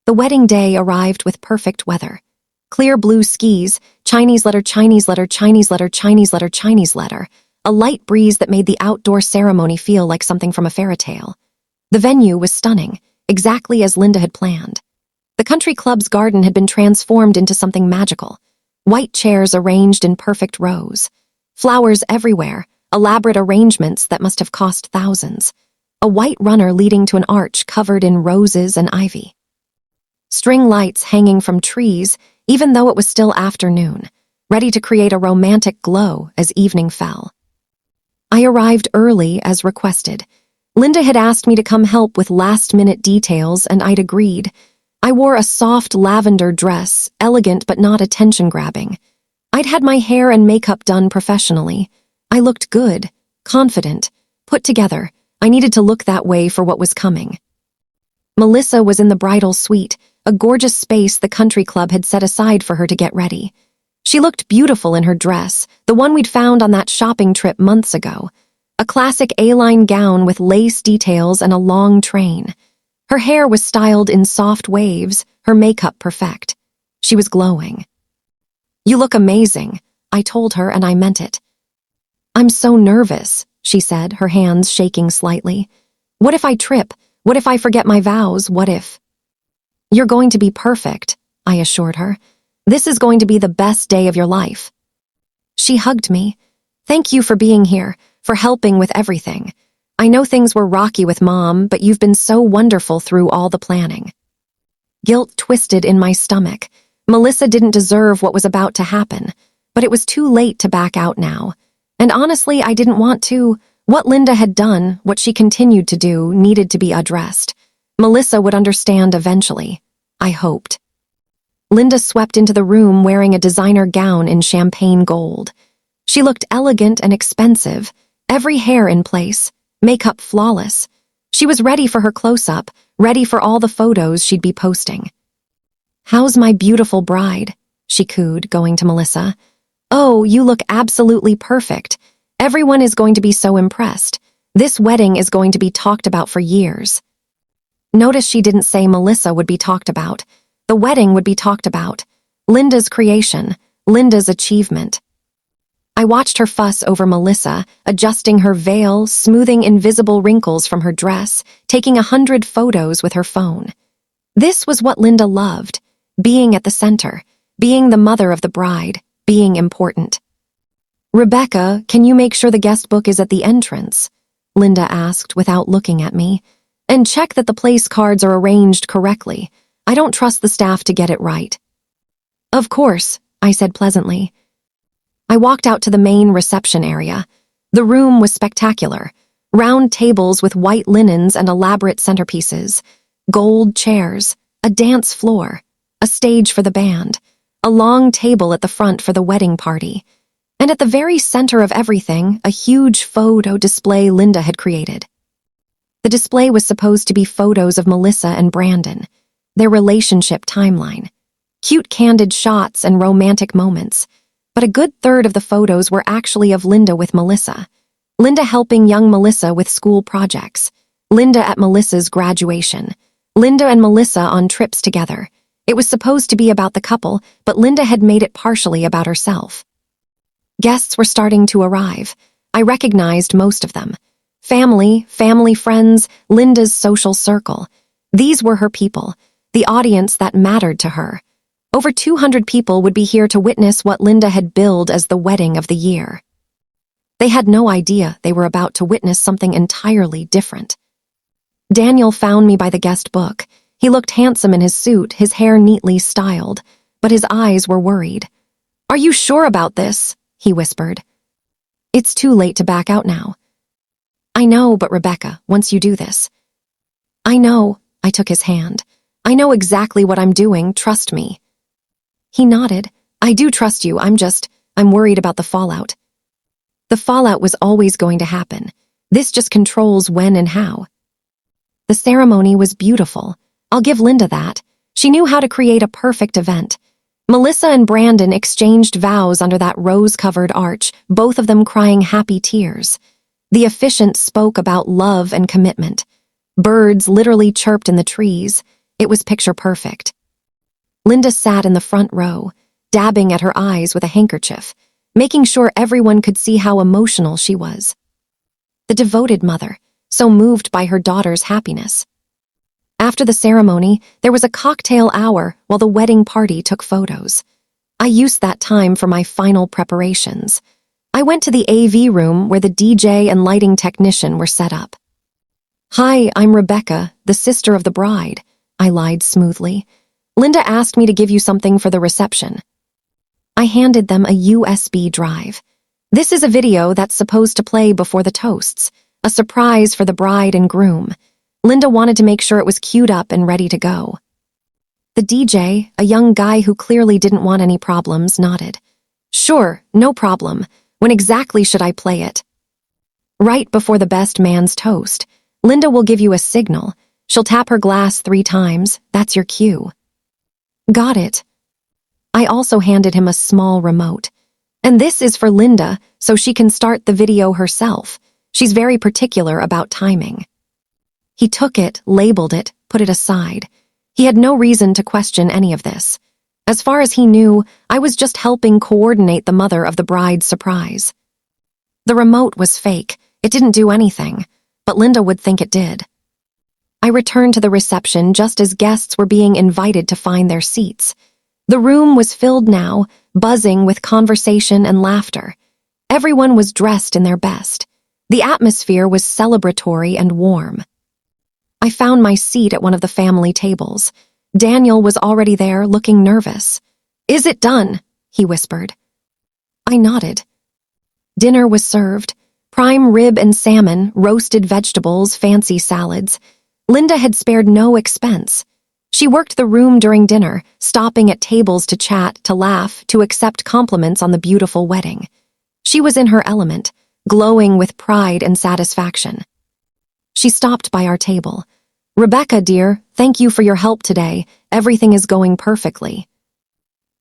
The wedding day arrived with perfect weather. Clear blue skies, Chinese letter, Chinese letter, Chinese letter, Chinese letter, Chinese letter, a light breeze that made the outdoor ceremony feel like something from a fairy tale. The venue was stunning, exactly as Linda had planned. The country club's garden had been transformed into something magical. White chairs arranged in perfect rows. Flowers everywhere, elaborate arrangements that must have cost thousands. A white runner leading to an arch covered in roses and ivy. String lights hanging from trees, even though it was still afternoon, ready to create a romantic glow as evening fell. I arrived early as requested. Linda had asked me to come help with last-minute details, and I'd agreed. I wore a soft lavender dress, elegant but not attention-grabbing. I'd had my hair and makeup done professionally. I looked good, confident, put together. I needed to look that way for what was coming. Melissa was in the bridal suite, a gorgeous space the country club had set aside for her to get ready. She looked beautiful in her dress, the one we'd found on that shopping trip months ago. A classic A-line gown with lace details and a long train. Her hair was styled in soft waves, her makeup perfect. She was glowing. "You look amazing," I told her, and I meant it. "I'm so nervous," she said, her hands shaking slightly. "What if I trip? What if I forget my vows? What if—" "You're going to be perfect," I assured her. "This is going to be the best day of your life." She hugged me. "Thank you for being here, for helping with everything. I know things were rocky with Mom, but you've been so wonderful through all the planning." Guilt twisted in my stomach. Melissa didn't deserve what was about to happen, but it was too late to back out now. And honestly, I didn't want to. What Linda had done, what she continued to do, needed to be addressed. Melissa would understand eventually. I hoped. Linda swept into the room wearing a designer gown in champagne gold. She looked elegant and expensive, every hair in place, makeup flawless. She was ready for her close-up, ready for all the photos she'd be posting. "How's my beautiful bride?" she cooed, going to Melissa. "Oh, you look absolutely perfect. Everyone is going to be so impressed. This wedding is going to be talked about for years." Notice she didn't say Melissa would be talked about. The wedding would be talked about. Linda's creation, Linda's achievement. I watched her fuss over Melissa, adjusting her veil, smoothing invisible wrinkles from her dress, taking 100 photos with her phone. This was what Linda loved, being at the center, being the mother of the bride, being important. "Rebecca, can you make sure the guest book is at the entrance?" Linda asked without looking at me. "And check that the place cards are arranged correctly. I don't trust the staff to get it right." "Of course," I said pleasantly. I walked out to the main reception area. The room was spectacular. Round tables with white linens and elaborate centerpieces, gold chairs, a dance floor, a stage for the band, a long table at the front for the wedding party. And at the very center of everything, a huge photo display Linda had created. The display was supposed to be photos of Melissa and Brandon, their relationship timeline, cute candid shots and romantic moments. But a good third of the photos were actually of Linda with Melissa. Linda helping young Melissa with school projects. Linda at Melissa's graduation. Linda and Melissa on trips together. It was supposed to be about the couple, but Linda had made it partially about herself. Guests were starting to arrive. I recognized most of them. Family friends, Linda's social circle. These were her people, the audience that mattered to her. Over 200 people would be here to witness what Linda had billed as the wedding of the year. They had no idea they were about to witness something entirely different. Daniel found me by the guest book. He looked handsome in his suit, his hair neatly styled, but his eyes were worried. "Are you sure about this?" he whispered. "It's too late to back out now." "I know, but Rebecca, once you do this—" "I know," I took his hand. "I know exactly what I'm doing, trust me." He nodded. "I do trust you, I'm worried about the fallout." The fallout was always going to happen. This just controls when and how. The ceremony was beautiful. I'll give Linda that. She knew how to create a perfect event. Melissa and Brandon exchanged vows under that rose-covered arch, both of them crying happy tears. The officiant spoke about love and commitment. Birds literally chirped in the trees. It was picture perfect. Linda sat in the front row, dabbing at her eyes with a handkerchief, making sure everyone could see how emotional she was. The devoted mother, so moved by her daughter's happiness. After the ceremony, there was a cocktail hour while the wedding party took photos. I used that time for my final preparations. I went to the AV room where the DJ and lighting technician were set up. "Hi, I'm Rebecca, the sister of the bride," I lied smoothly. "Linda asked me to give you something for the reception." I handed them a USB drive. "This is a video that's supposed to play before the toasts, a surprise for the bride and groom. Linda wanted to make sure it was queued up and ready to go." The DJ, a young guy who clearly didn't want any problems, nodded. "Sure, no problem. When exactly should I play it?" "Right before the best man's toast. Linda will give you a signal. She'll tap her glass 3 times. That's your cue." "Got it." I also handed him a small remote. "And this is for Linda, so she can start the video herself. She's very particular about timing." He took it, labeled it, put it aside. He had no reason to question any of this. As far as he knew, I was just helping coordinate the mother of the bride's surprise. The remote was fake. It didn't do anything, but Linda would think it did. I returned to the reception just as guests were being invited to find their seats. The room was filled now, buzzing with conversation and laughter. Everyone was dressed in their best. The atmosphere was celebratory and warm. I found my seat at one of the family tables. Daniel was already there, looking nervous. "Is it done?" he whispered. I nodded. Dinner was served. Prime rib and salmon, roasted vegetables, fancy salads. Linda had spared no expense. She worked the room during dinner, stopping at tables to chat, to laugh, to accept compliments on the beautiful wedding. She was in her element, glowing with pride and satisfaction. She stopped by our table. "Rebecca, dear, thank you for your help today. Everything is going perfectly."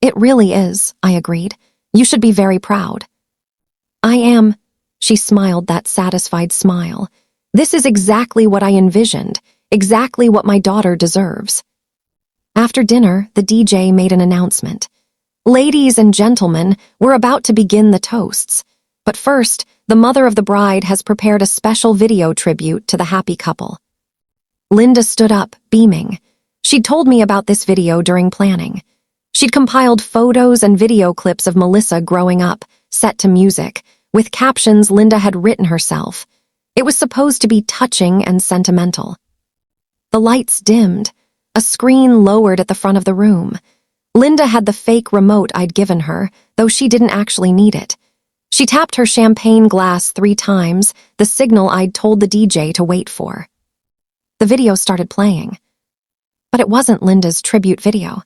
"It really is," I agreed. "You should be very proud." "I am." She smiled that satisfied smile. "This is exactly what I envisioned, exactly what my daughter deserves." After dinner, the DJ made an announcement. "Ladies and gentlemen, we're about to begin the toasts. But first, the mother of the bride has prepared a special video tribute to the happy couple." Linda stood up, beaming. She'd told me about this video during planning. She'd compiled photos and video clips of Melissa growing up, set to music, with captions Linda had written herself. It was supposed to be touching and sentimental. The lights dimmed. A screen lowered at the front of the room. Linda had the fake remote I'd given her, though she didn't actually need it. She tapped her champagne glass 3 times, the signal I'd told the DJ to wait for. The video started playing. But it wasn't Linda's tribute video.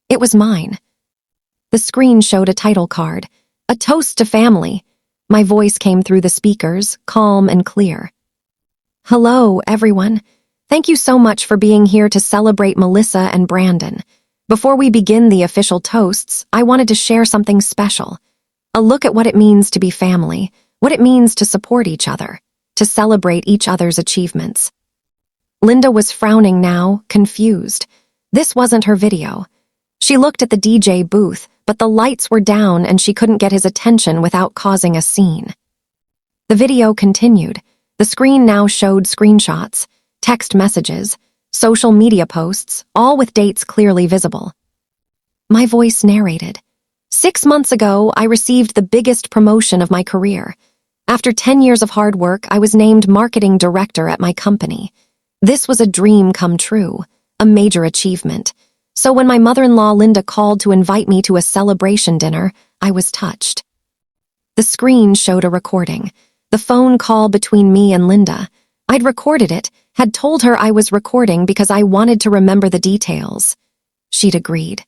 It was mine. The screen showed a title card, "A Toast to Family." My voice came through the speakers, calm and clear. "Hello, everyone. Thank you so much for being here to celebrate Melissa and Brandon. Before we begin the official toasts, I wanted to share something special. A look at what it means to be family, what it means to support each other, to celebrate each other's achievements." Linda was frowning now, confused. This wasn't her video. She looked at the DJ booth, but the lights were down and she couldn't get his attention without causing a scene. The video continued. The screen now showed screenshots, text messages, social media posts, all with dates clearly visible. My voice narrated. 6 months ago, I received the biggest promotion of my career. After 10 years of hard work, I was named marketing director at my company. This was a dream come true, a major achievement. So when my mother-in-law Linda called to invite me to a celebration dinner, I was touched. The screen showed a recording, the phone call between me and Linda. I'd recorded it, had told her I was recording because I wanted to remember the details. She'd agreed.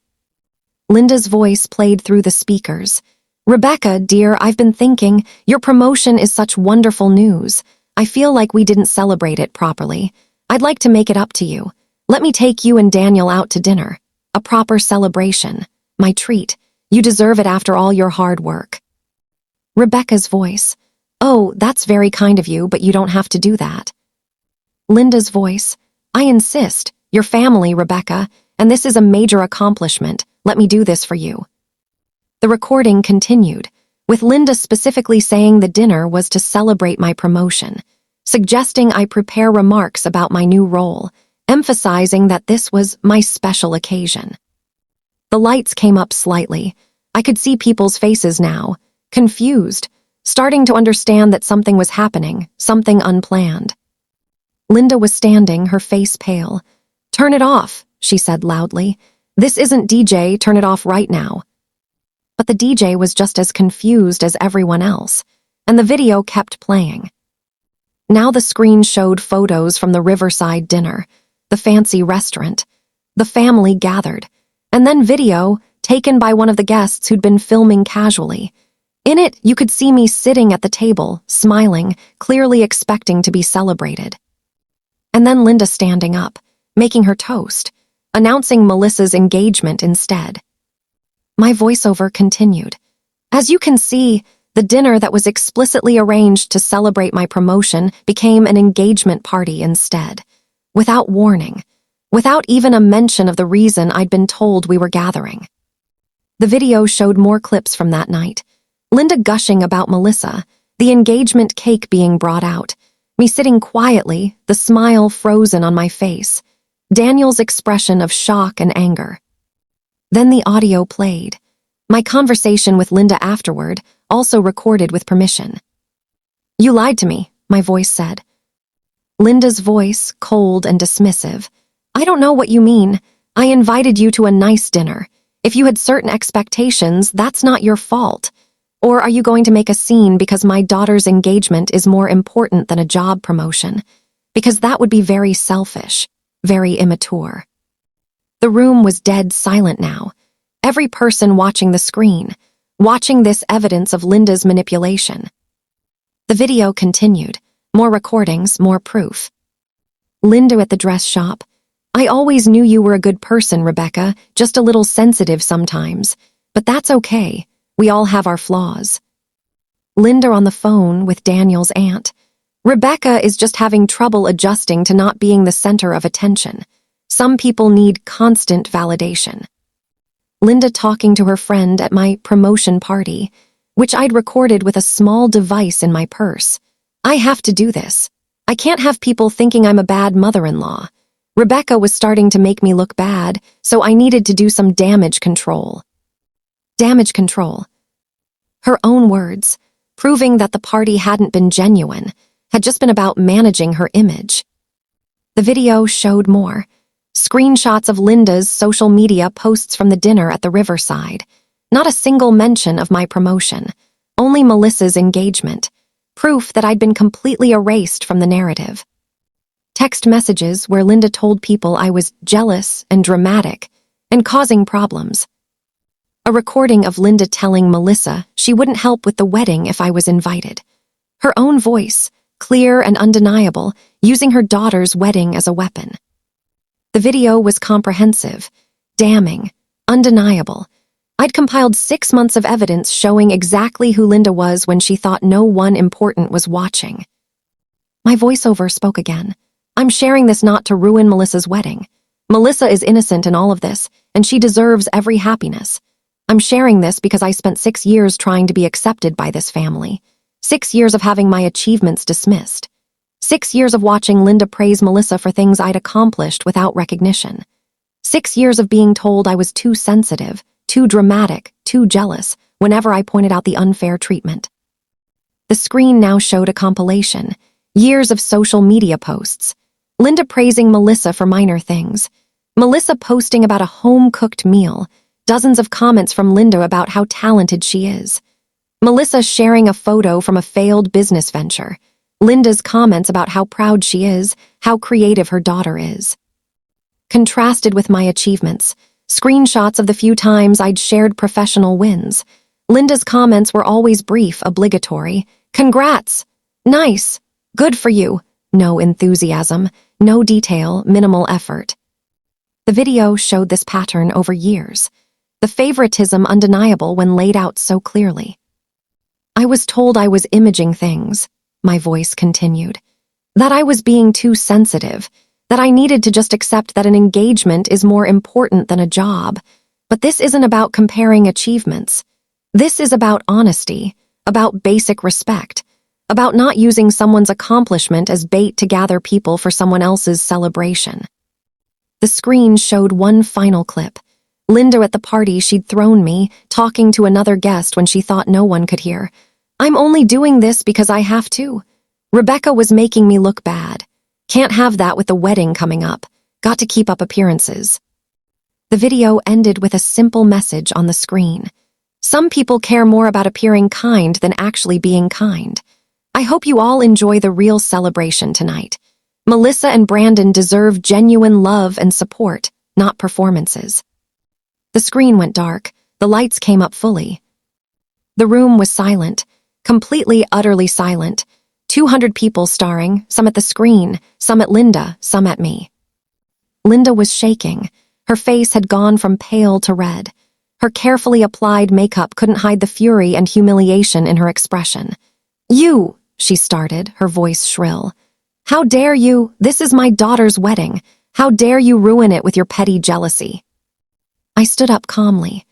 Linda's voice played through the speakers. "Rebecca, dear, I've been thinking, your promotion is such wonderful news. I feel like we didn't celebrate it properly. I'd like to make it up to you. Let me take you and Daniel out to dinner. A proper celebration. My treat. You deserve it after all your hard work." Rebecca's voice. "Oh, that's very kind of you, but you don't have to do that." Linda's voice. "I insist. Your family, Rebecca, and this is a major accomplishment. Let me do this for you." The recording continued, with Linda specifically saying the dinner was to celebrate my promotion, suggesting I prepare remarks about my new role, emphasizing that this was my special occasion. The lights came up slightly. I could see people's faces now, confused, starting to understand that something was happening, something unplanned. Linda was standing, her face pale. "Turn it off," she said loudly. "This isn't DJ, turn it off right now." But the DJ was just as confused as everyone else, and the video kept playing. Now the screen showed photos from the Riverside dinner, the fancy restaurant, the family gathered, and then video taken by one of the guests who'd been filming casually. In it, you could see me sitting at the table, smiling, clearly expecting to be celebrated. And then Linda standing up, making her toast, announcing Melissa's engagement instead. My voiceover continued. "As you can see, the dinner that was explicitly arranged to celebrate my promotion became an engagement party instead, without warning, without even a mention of the reason I'd been told we were gathering." The video showed more clips from that night. Linda gushing about Melissa, the engagement cake being brought out, me sitting quietly, the smile frozen on my face, Daniel's expression of shock and anger. Then the audio played. My conversation with Linda afterward, also recorded with permission. "You lied to me," my voice said. Linda's voice, cold and dismissive. "I don't know what you mean. I invited you to a nice dinner. If you had certain expectations, that's not your fault. Or are you going to make a scene because my daughter's engagement is more important than a job promotion? Because that would be very selfish, very immature." The room was dead silent now. Every person watching the screen, watching this evidence of Linda's manipulation. The video continued. More recordings, more proof. Linda at the dress shop. "I always knew you were a good person, Rebecca, just a little sensitive sometimes. But that's okay. We all have our flaws." Linda on the phone with Daniel's aunt. "Rebecca is just having trouble adjusting to not being the center of attention. Some people need constant validation." Linda talking to her friend at my promotion party, which I'd recorded with a small device in my purse. "I have to do this. I can't have people thinking I'm a bad mother-in-law. Rebecca was starting to make me look bad, so I needed to do some damage control." Damage control. Her own words, proving that the party hadn't been genuine, had just been about managing her image. The video showed more. Screenshots of Linda's social media posts from the dinner at the Riverside. Not a single mention of my promotion, only Melissa's engagement. Proof that I'd been completely erased from the narrative. Text messages where Linda told people I was jealous and dramatic and causing problems. A recording of Linda telling Melissa she wouldn't help with the wedding if I was invited. Her own voice, clear and undeniable, using her daughter's wedding as a weapon. The video was comprehensive, damning, undeniable. I'd compiled 6 months of evidence showing exactly who Linda was when she thought no one important was watching. My voiceover spoke again. "I'm sharing this not to ruin Melissa's wedding. Melissa is innocent in all of this, and she deserves every happiness. I'm sharing this because I spent 6 years trying to be accepted by this family. 6 years of having my achievements dismissed. 6 years of watching Linda praise Melissa for things I'd accomplished without recognition. 6 years of being told I was too sensitive, too dramatic, too jealous whenever I pointed out the unfair treatment." The screen now showed a compilation, years of social media posts. Linda praising Melissa for minor things. Melissa posting about a home-cooked meal, dozens of comments from Linda about how talented she is. Melissa sharing a photo from a failed business venture. Linda's comments about how proud she is, how creative her daughter is. Contrasted with my achievements, screenshots of the few times I'd shared professional wins. Linda's comments were always brief, obligatory. "Congrats! Nice! Good for you!" No enthusiasm, no detail, minimal effort. The video showed this pattern over years. The favoritism undeniable when laid out so clearly. "I was told I was imaging things," my voice continued. "That I was being too sensitive, that I needed to just accept that an engagement is more important than a job. But this isn't about comparing achievements. This is about honesty, about basic respect, about not using someone's accomplishment as bait to gather people for someone else's celebration." The screen showed one final clip. Linda at the party she'd thrown me, talking to another guest when she thought no one could hear. I'm only doing this because I have to. Rebecca was making me look bad. Can't have that with the wedding coming up. Got to keep up appearances. The video ended with a simple message on the screen. Some people care more about appearing kind than actually being kind. I hope you all enjoy the real celebration tonight. Melissa and Brandon deserve genuine love and support, not performances. The screen went dark. The lights came up fully. The room was silent, completely, utterly silent. 200 people staring, some at the screen, some at Linda, some at me. Linda was shaking. Her face had gone from pale to red. Her carefully applied makeup couldn't hide the fury and humiliation in her expression. You, she started, her voice shrill. How dare you? This is my daughter's wedding. How dare you ruin it with your petty jealousy? I stood up calmly.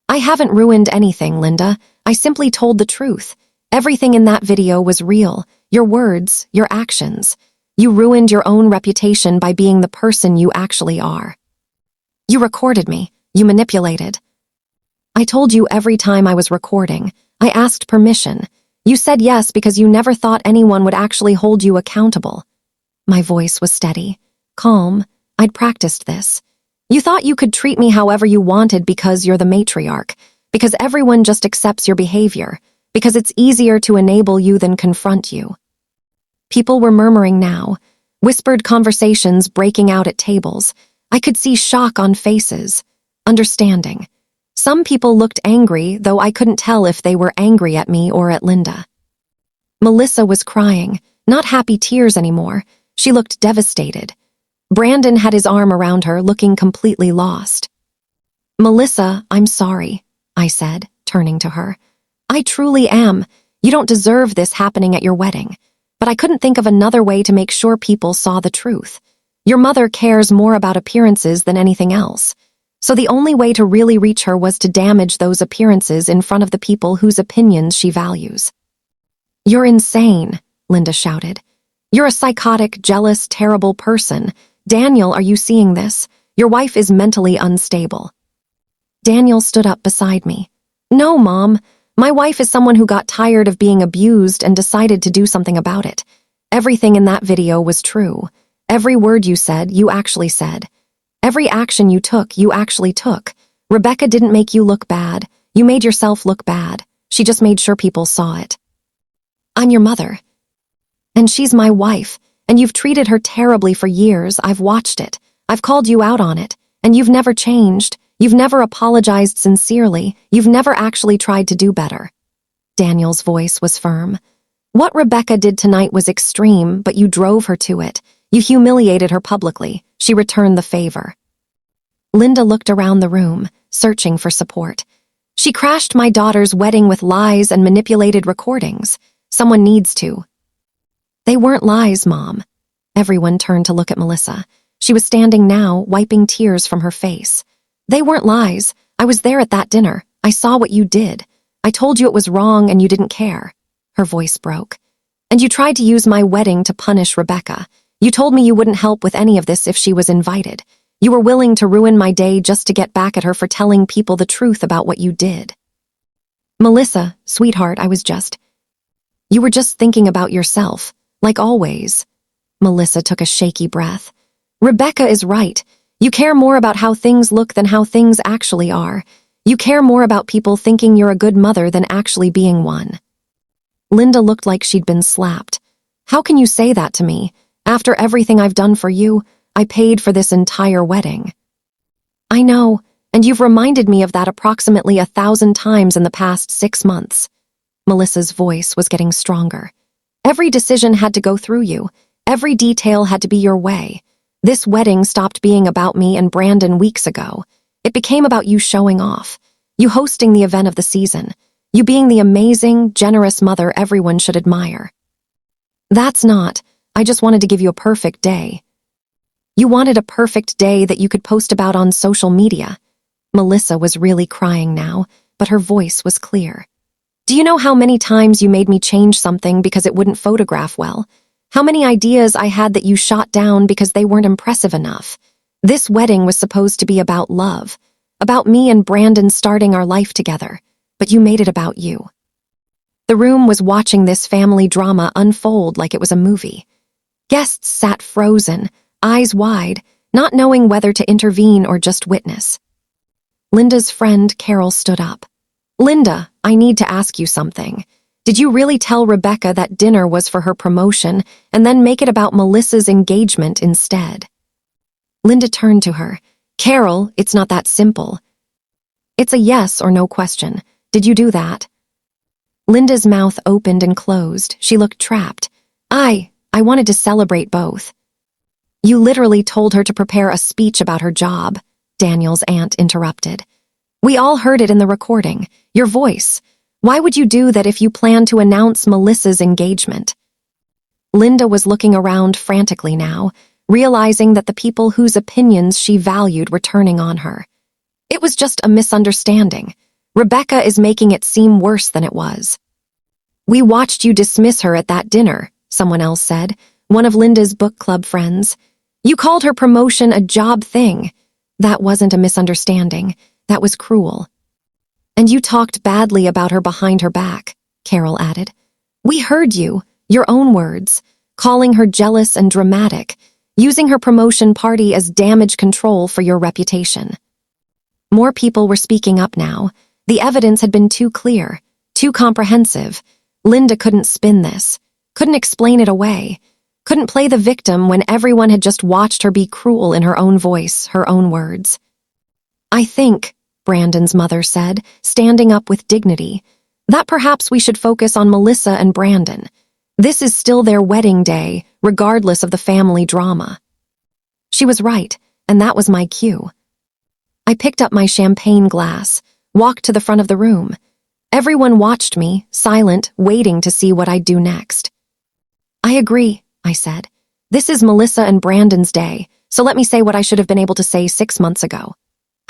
I haven't ruined anything, Linda. I simply told the truth. Everything in that video was real. Your words, your actions. You ruined your own reputation by being the person you actually are. You recorded me. You manipulated. I told you every time I was recording. I asked permission. You said yes because you never thought anyone would actually hold you accountable. My voice was steady, calm. I'd practiced this. You thought you could treat me however you wanted because you're the matriarch, because everyone just accepts your behavior, because it's easier to enable you than confront you. People were murmuring now, whispered conversations breaking out at tables. I could see shock on faces, understanding. Some people looked angry, though I couldn't tell if they were angry at me or at Linda. Melissa was crying, not happy tears anymore. She looked devastated. Brandon had his arm around her, looking completely lost. Melissa, I'm sorry, I said, turning to her. I truly am. You don't deserve this happening at your wedding. But I couldn't think of another way to make sure people saw the truth. Your mother cares more about appearances than anything else. So the only way to really reach her was to damage those appearances in front of the people whose opinions she values. You're insane, Linda shouted. You're a psychotic, jealous, terrible person. Daniel, are you seeing this? Your wife is mentally unstable. Daniel stood up beside me. No, Mom. My wife is someone who got tired of being abused and decided to do something about it. Everything in that video was true. Every word you said, you actually said. Every action you took, you actually took. Rebecca didn't make you look bad. You made yourself look bad. She just made sure people saw it. I'm your mother. And she's my wife, and you've treated her terribly for years. I've watched it. I've called you out on it, and you've never changed. You've never apologized sincerely. You've never actually tried to do better. Daniel's voice was firm. What Rebecca did tonight was extreme, but you drove her to it. You humiliated her publicly. She returned the favor. Linda looked around the room, searching for support. She crashed my daughter's wedding with lies and manipulated recordings. Someone needs to. They weren't lies, Mom. Everyone turned to look at Melissa. She was standing now, wiping tears from her face. They weren't lies. I was there at that dinner. I saw what you did. I told you it was wrong and you didn't care. Her voice broke. And you tried to use my wedding to punish Rebecca. You told me you wouldn't help with any of this if she was invited. You were willing to ruin my day just to get back at her for telling people the truth about what you did. Melissa, sweetheart, You were just thinking about yourself, like always. Melissa took a shaky breath. Rebecca is right. You care more about how things look than how things actually are. You care more about people thinking you're a good mother than actually being one. Linda looked like she'd been slapped. How can you say that to me? After everything I've done for you, I paid for this entire wedding. I know, and you've reminded me of that approximately 1,000 times in the past 6 months. Melissa's voice was getting stronger. Every decision had to go through you. Every detail had to be your way. This wedding stopped being about me and Brandon weeks ago. It became about you showing off, you hosting the event of the season, you being the amazing, generous mother everyone should admire. That's not. I just wanted to give you a perfect day. You wanted a perfect day that you could post about on social media. Melissa was really crying now, but her voice was clear. Do you know how many times you made me change something because it wouldn't photograph well? How many ideas I had that you shot down because they weren't impressive enough? This wedding was supposed to be about love, about me and Brandon starting our life together, but you made it about you. The room was watching this family drama unfold like it was a movie. Guests sat frozen, eyes wide, not knowing whether to intervene or just witness. Linda's friend, Carol, stood up. "Linda, I need to ask you something. Did you really tell Rebecca that dinner was for her promotion and then make it about Melissa's engagement instead?" Linda turned to her. "Carol, it's not that simple. It's a yes or no question. Did you do that?" Linda's mouth opened and closed. She looked trapped. I wanted to celebrate both." "You literally told her to prepare a speech about her job," Daniel's aunt interrupted. "We all heard it in the recording. Your voice. Why would you do that if you planned to announce Melissa's engagement?" Linda was looking around frantically now, realizing that the people whose opinions she valued were turning on her. It was just a misunderstanding. Rebecca is making it seem worse than it was. "We watched you dismiss her at that dinner," someone else said, one of Linda's book club friends. "You called her promotion a job thing. That wasn't a misunderstanding. That was cruel." "And you talked badly about her behind her back," Carol added. "We heard you, your own words, calling her jealous and dramatic, using her promotion party as damage control for your reputation." More people were speaking up now. The evidence had been too clear, too comprehensive. Linda couldn't spin this, couldn't explain it away, couldn't play the victim when everyone had just watched her be cruel in her own voice, her own words. "I think," Brandon's mother said, standing up with dignity, "that perhaps we should focus on Melissa and Brandon. This is still their wedding day, regardless of the family drama." She was right, and that was my cue. I picked up my champagne glass, walked to the front of the room. Everyone watched me, silent, waiting to see what I'd do next. "I agree," I said. "This is Melissa and Brandon's day, so let me say what I should have been able to say 6 months ago."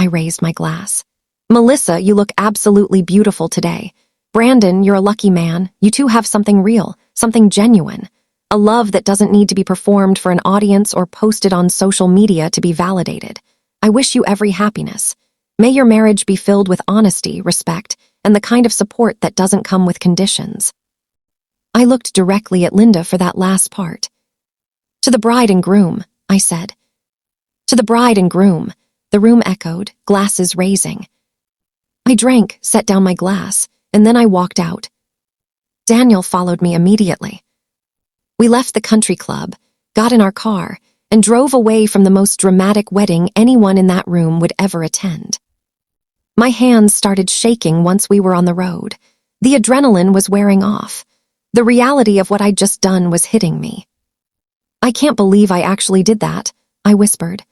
I raised my glass. "Melissa, you look absolutely beautiful today. Brandon, you're a lucky man. You two have something real, something genuine. A love that doesn't need to be performed for an audience or posted on social media to be validated. I wish you every happiness. May your marriage be filled with honesty, respect, and the kind of support that doesn't come with conditions." I looked directly at Linda for that last part. "To the bride and groom," I said. "To the bride and groom," the room echoed, glasses raising. I drank, set down my glass, and then I walked out. Daniel followed me immediately. We left the country club, got in our car, and drove away from the most dramatic wedding anyone in that room would ever attend. My hands started shaking once we were on the road. The adrenaline was wearing off. The reality of what I'd just done was hitting me. "I can't believe I actually did that," I whispered.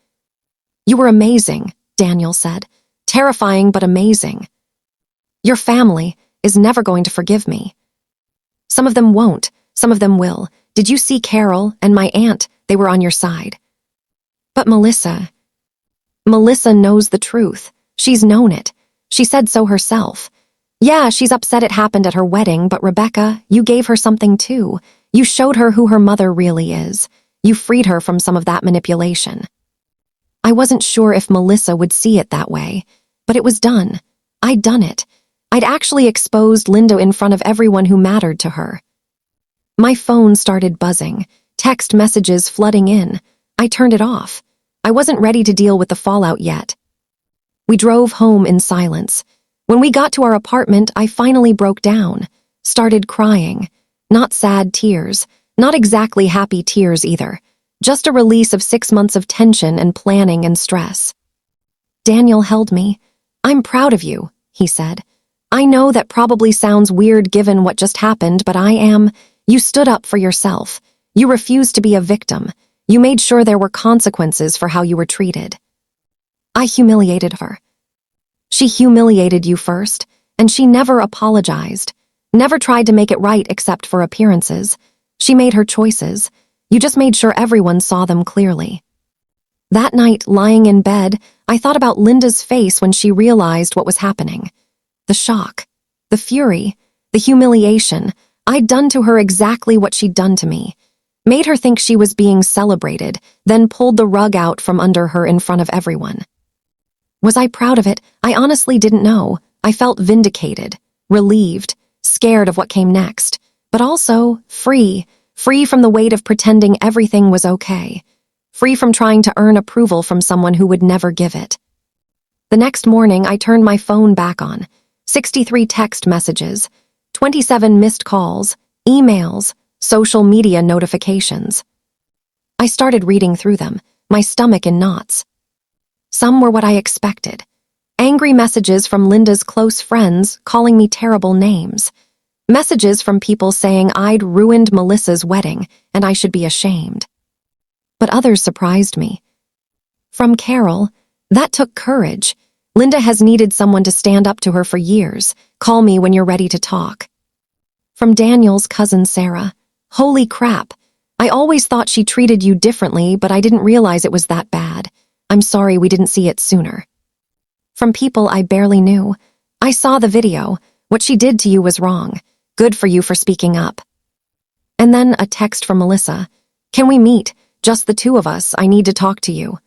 "You were amazing," Daniel said. "Terrifying but amazing. Your family is never going to forgive me." "Some of them won't, some of them will. Did you see Carol and my aunt? They were on your side." "But Melissa knows the truth. She's known it. She said so herself. Yeah, she's upset it happened at her wedding, but Rebecca, you gave her something too. You showed her who her mother really is. You freed her from some of that manipulation." I wasn't sure if Melissa would see it that way, but it was done. I'd done it. I'd actually exposed Linda in front of everyone who mattered to her. My phone started buzzing, text messages flooding in. I turned it off. I wasn't ready to deal with the fallout yet. We drove home in silence. When we got to our apartment, I finally broke down, started crying. Not sad tears, not exactly happy tears either. Just a release of 6 months of tension and planning and stress. Daniel held me. "I'm proud of you," he said. "I know that probably sounds weird given what just happened, but I am. You stood up for yourself. You refused to be a victim. You made sure there were consequences for how you were treated." I humiliated her. "She humiliated you first, and she never apologized. Never tried to make it right except for appearances. She made her choices. You just made sure everyone saw them clearly." That night, lying in bed, I thought about Linda's face when she realized what was happening. The shock, the fury, the humiliation. I'd done to her exactly what she'd done to me. Made her think she was being celebrated, then pulled the rug out from under her in front of everyone. Was I proud of it? I honestly didn't know. I felt vindicated, relieved, scared of what came next, but also free from the weight of pretending everything was okay, free from trying to earn approval from someone who would never give it. The next morning, I turned my phone back on. 63 text messages, 27 missed calls, emails, social media notifications. I started reading through them, my stomach in knots. Some were what I expected. Angry messages from Linda's close friends calling me terrible names. Messages from people saying I'd ruined Melissa's wedding and I should be ashamed. But others surprised me. From Carol, that took courage. Linda has needed someone to stand up to her for years. Call me when you're ready to talk. From Daniel's cousin Sarah, holy crap. I always thought she treated you differently, but I didn't realize it was that bad. I'm sorry we didn't see it sooner. From people I barely knew, I saw the video. What she did to you was wrong. Good for you for speaking up. And then a text from Melissa. Can we meet? Just the two of us. I need to talk to you.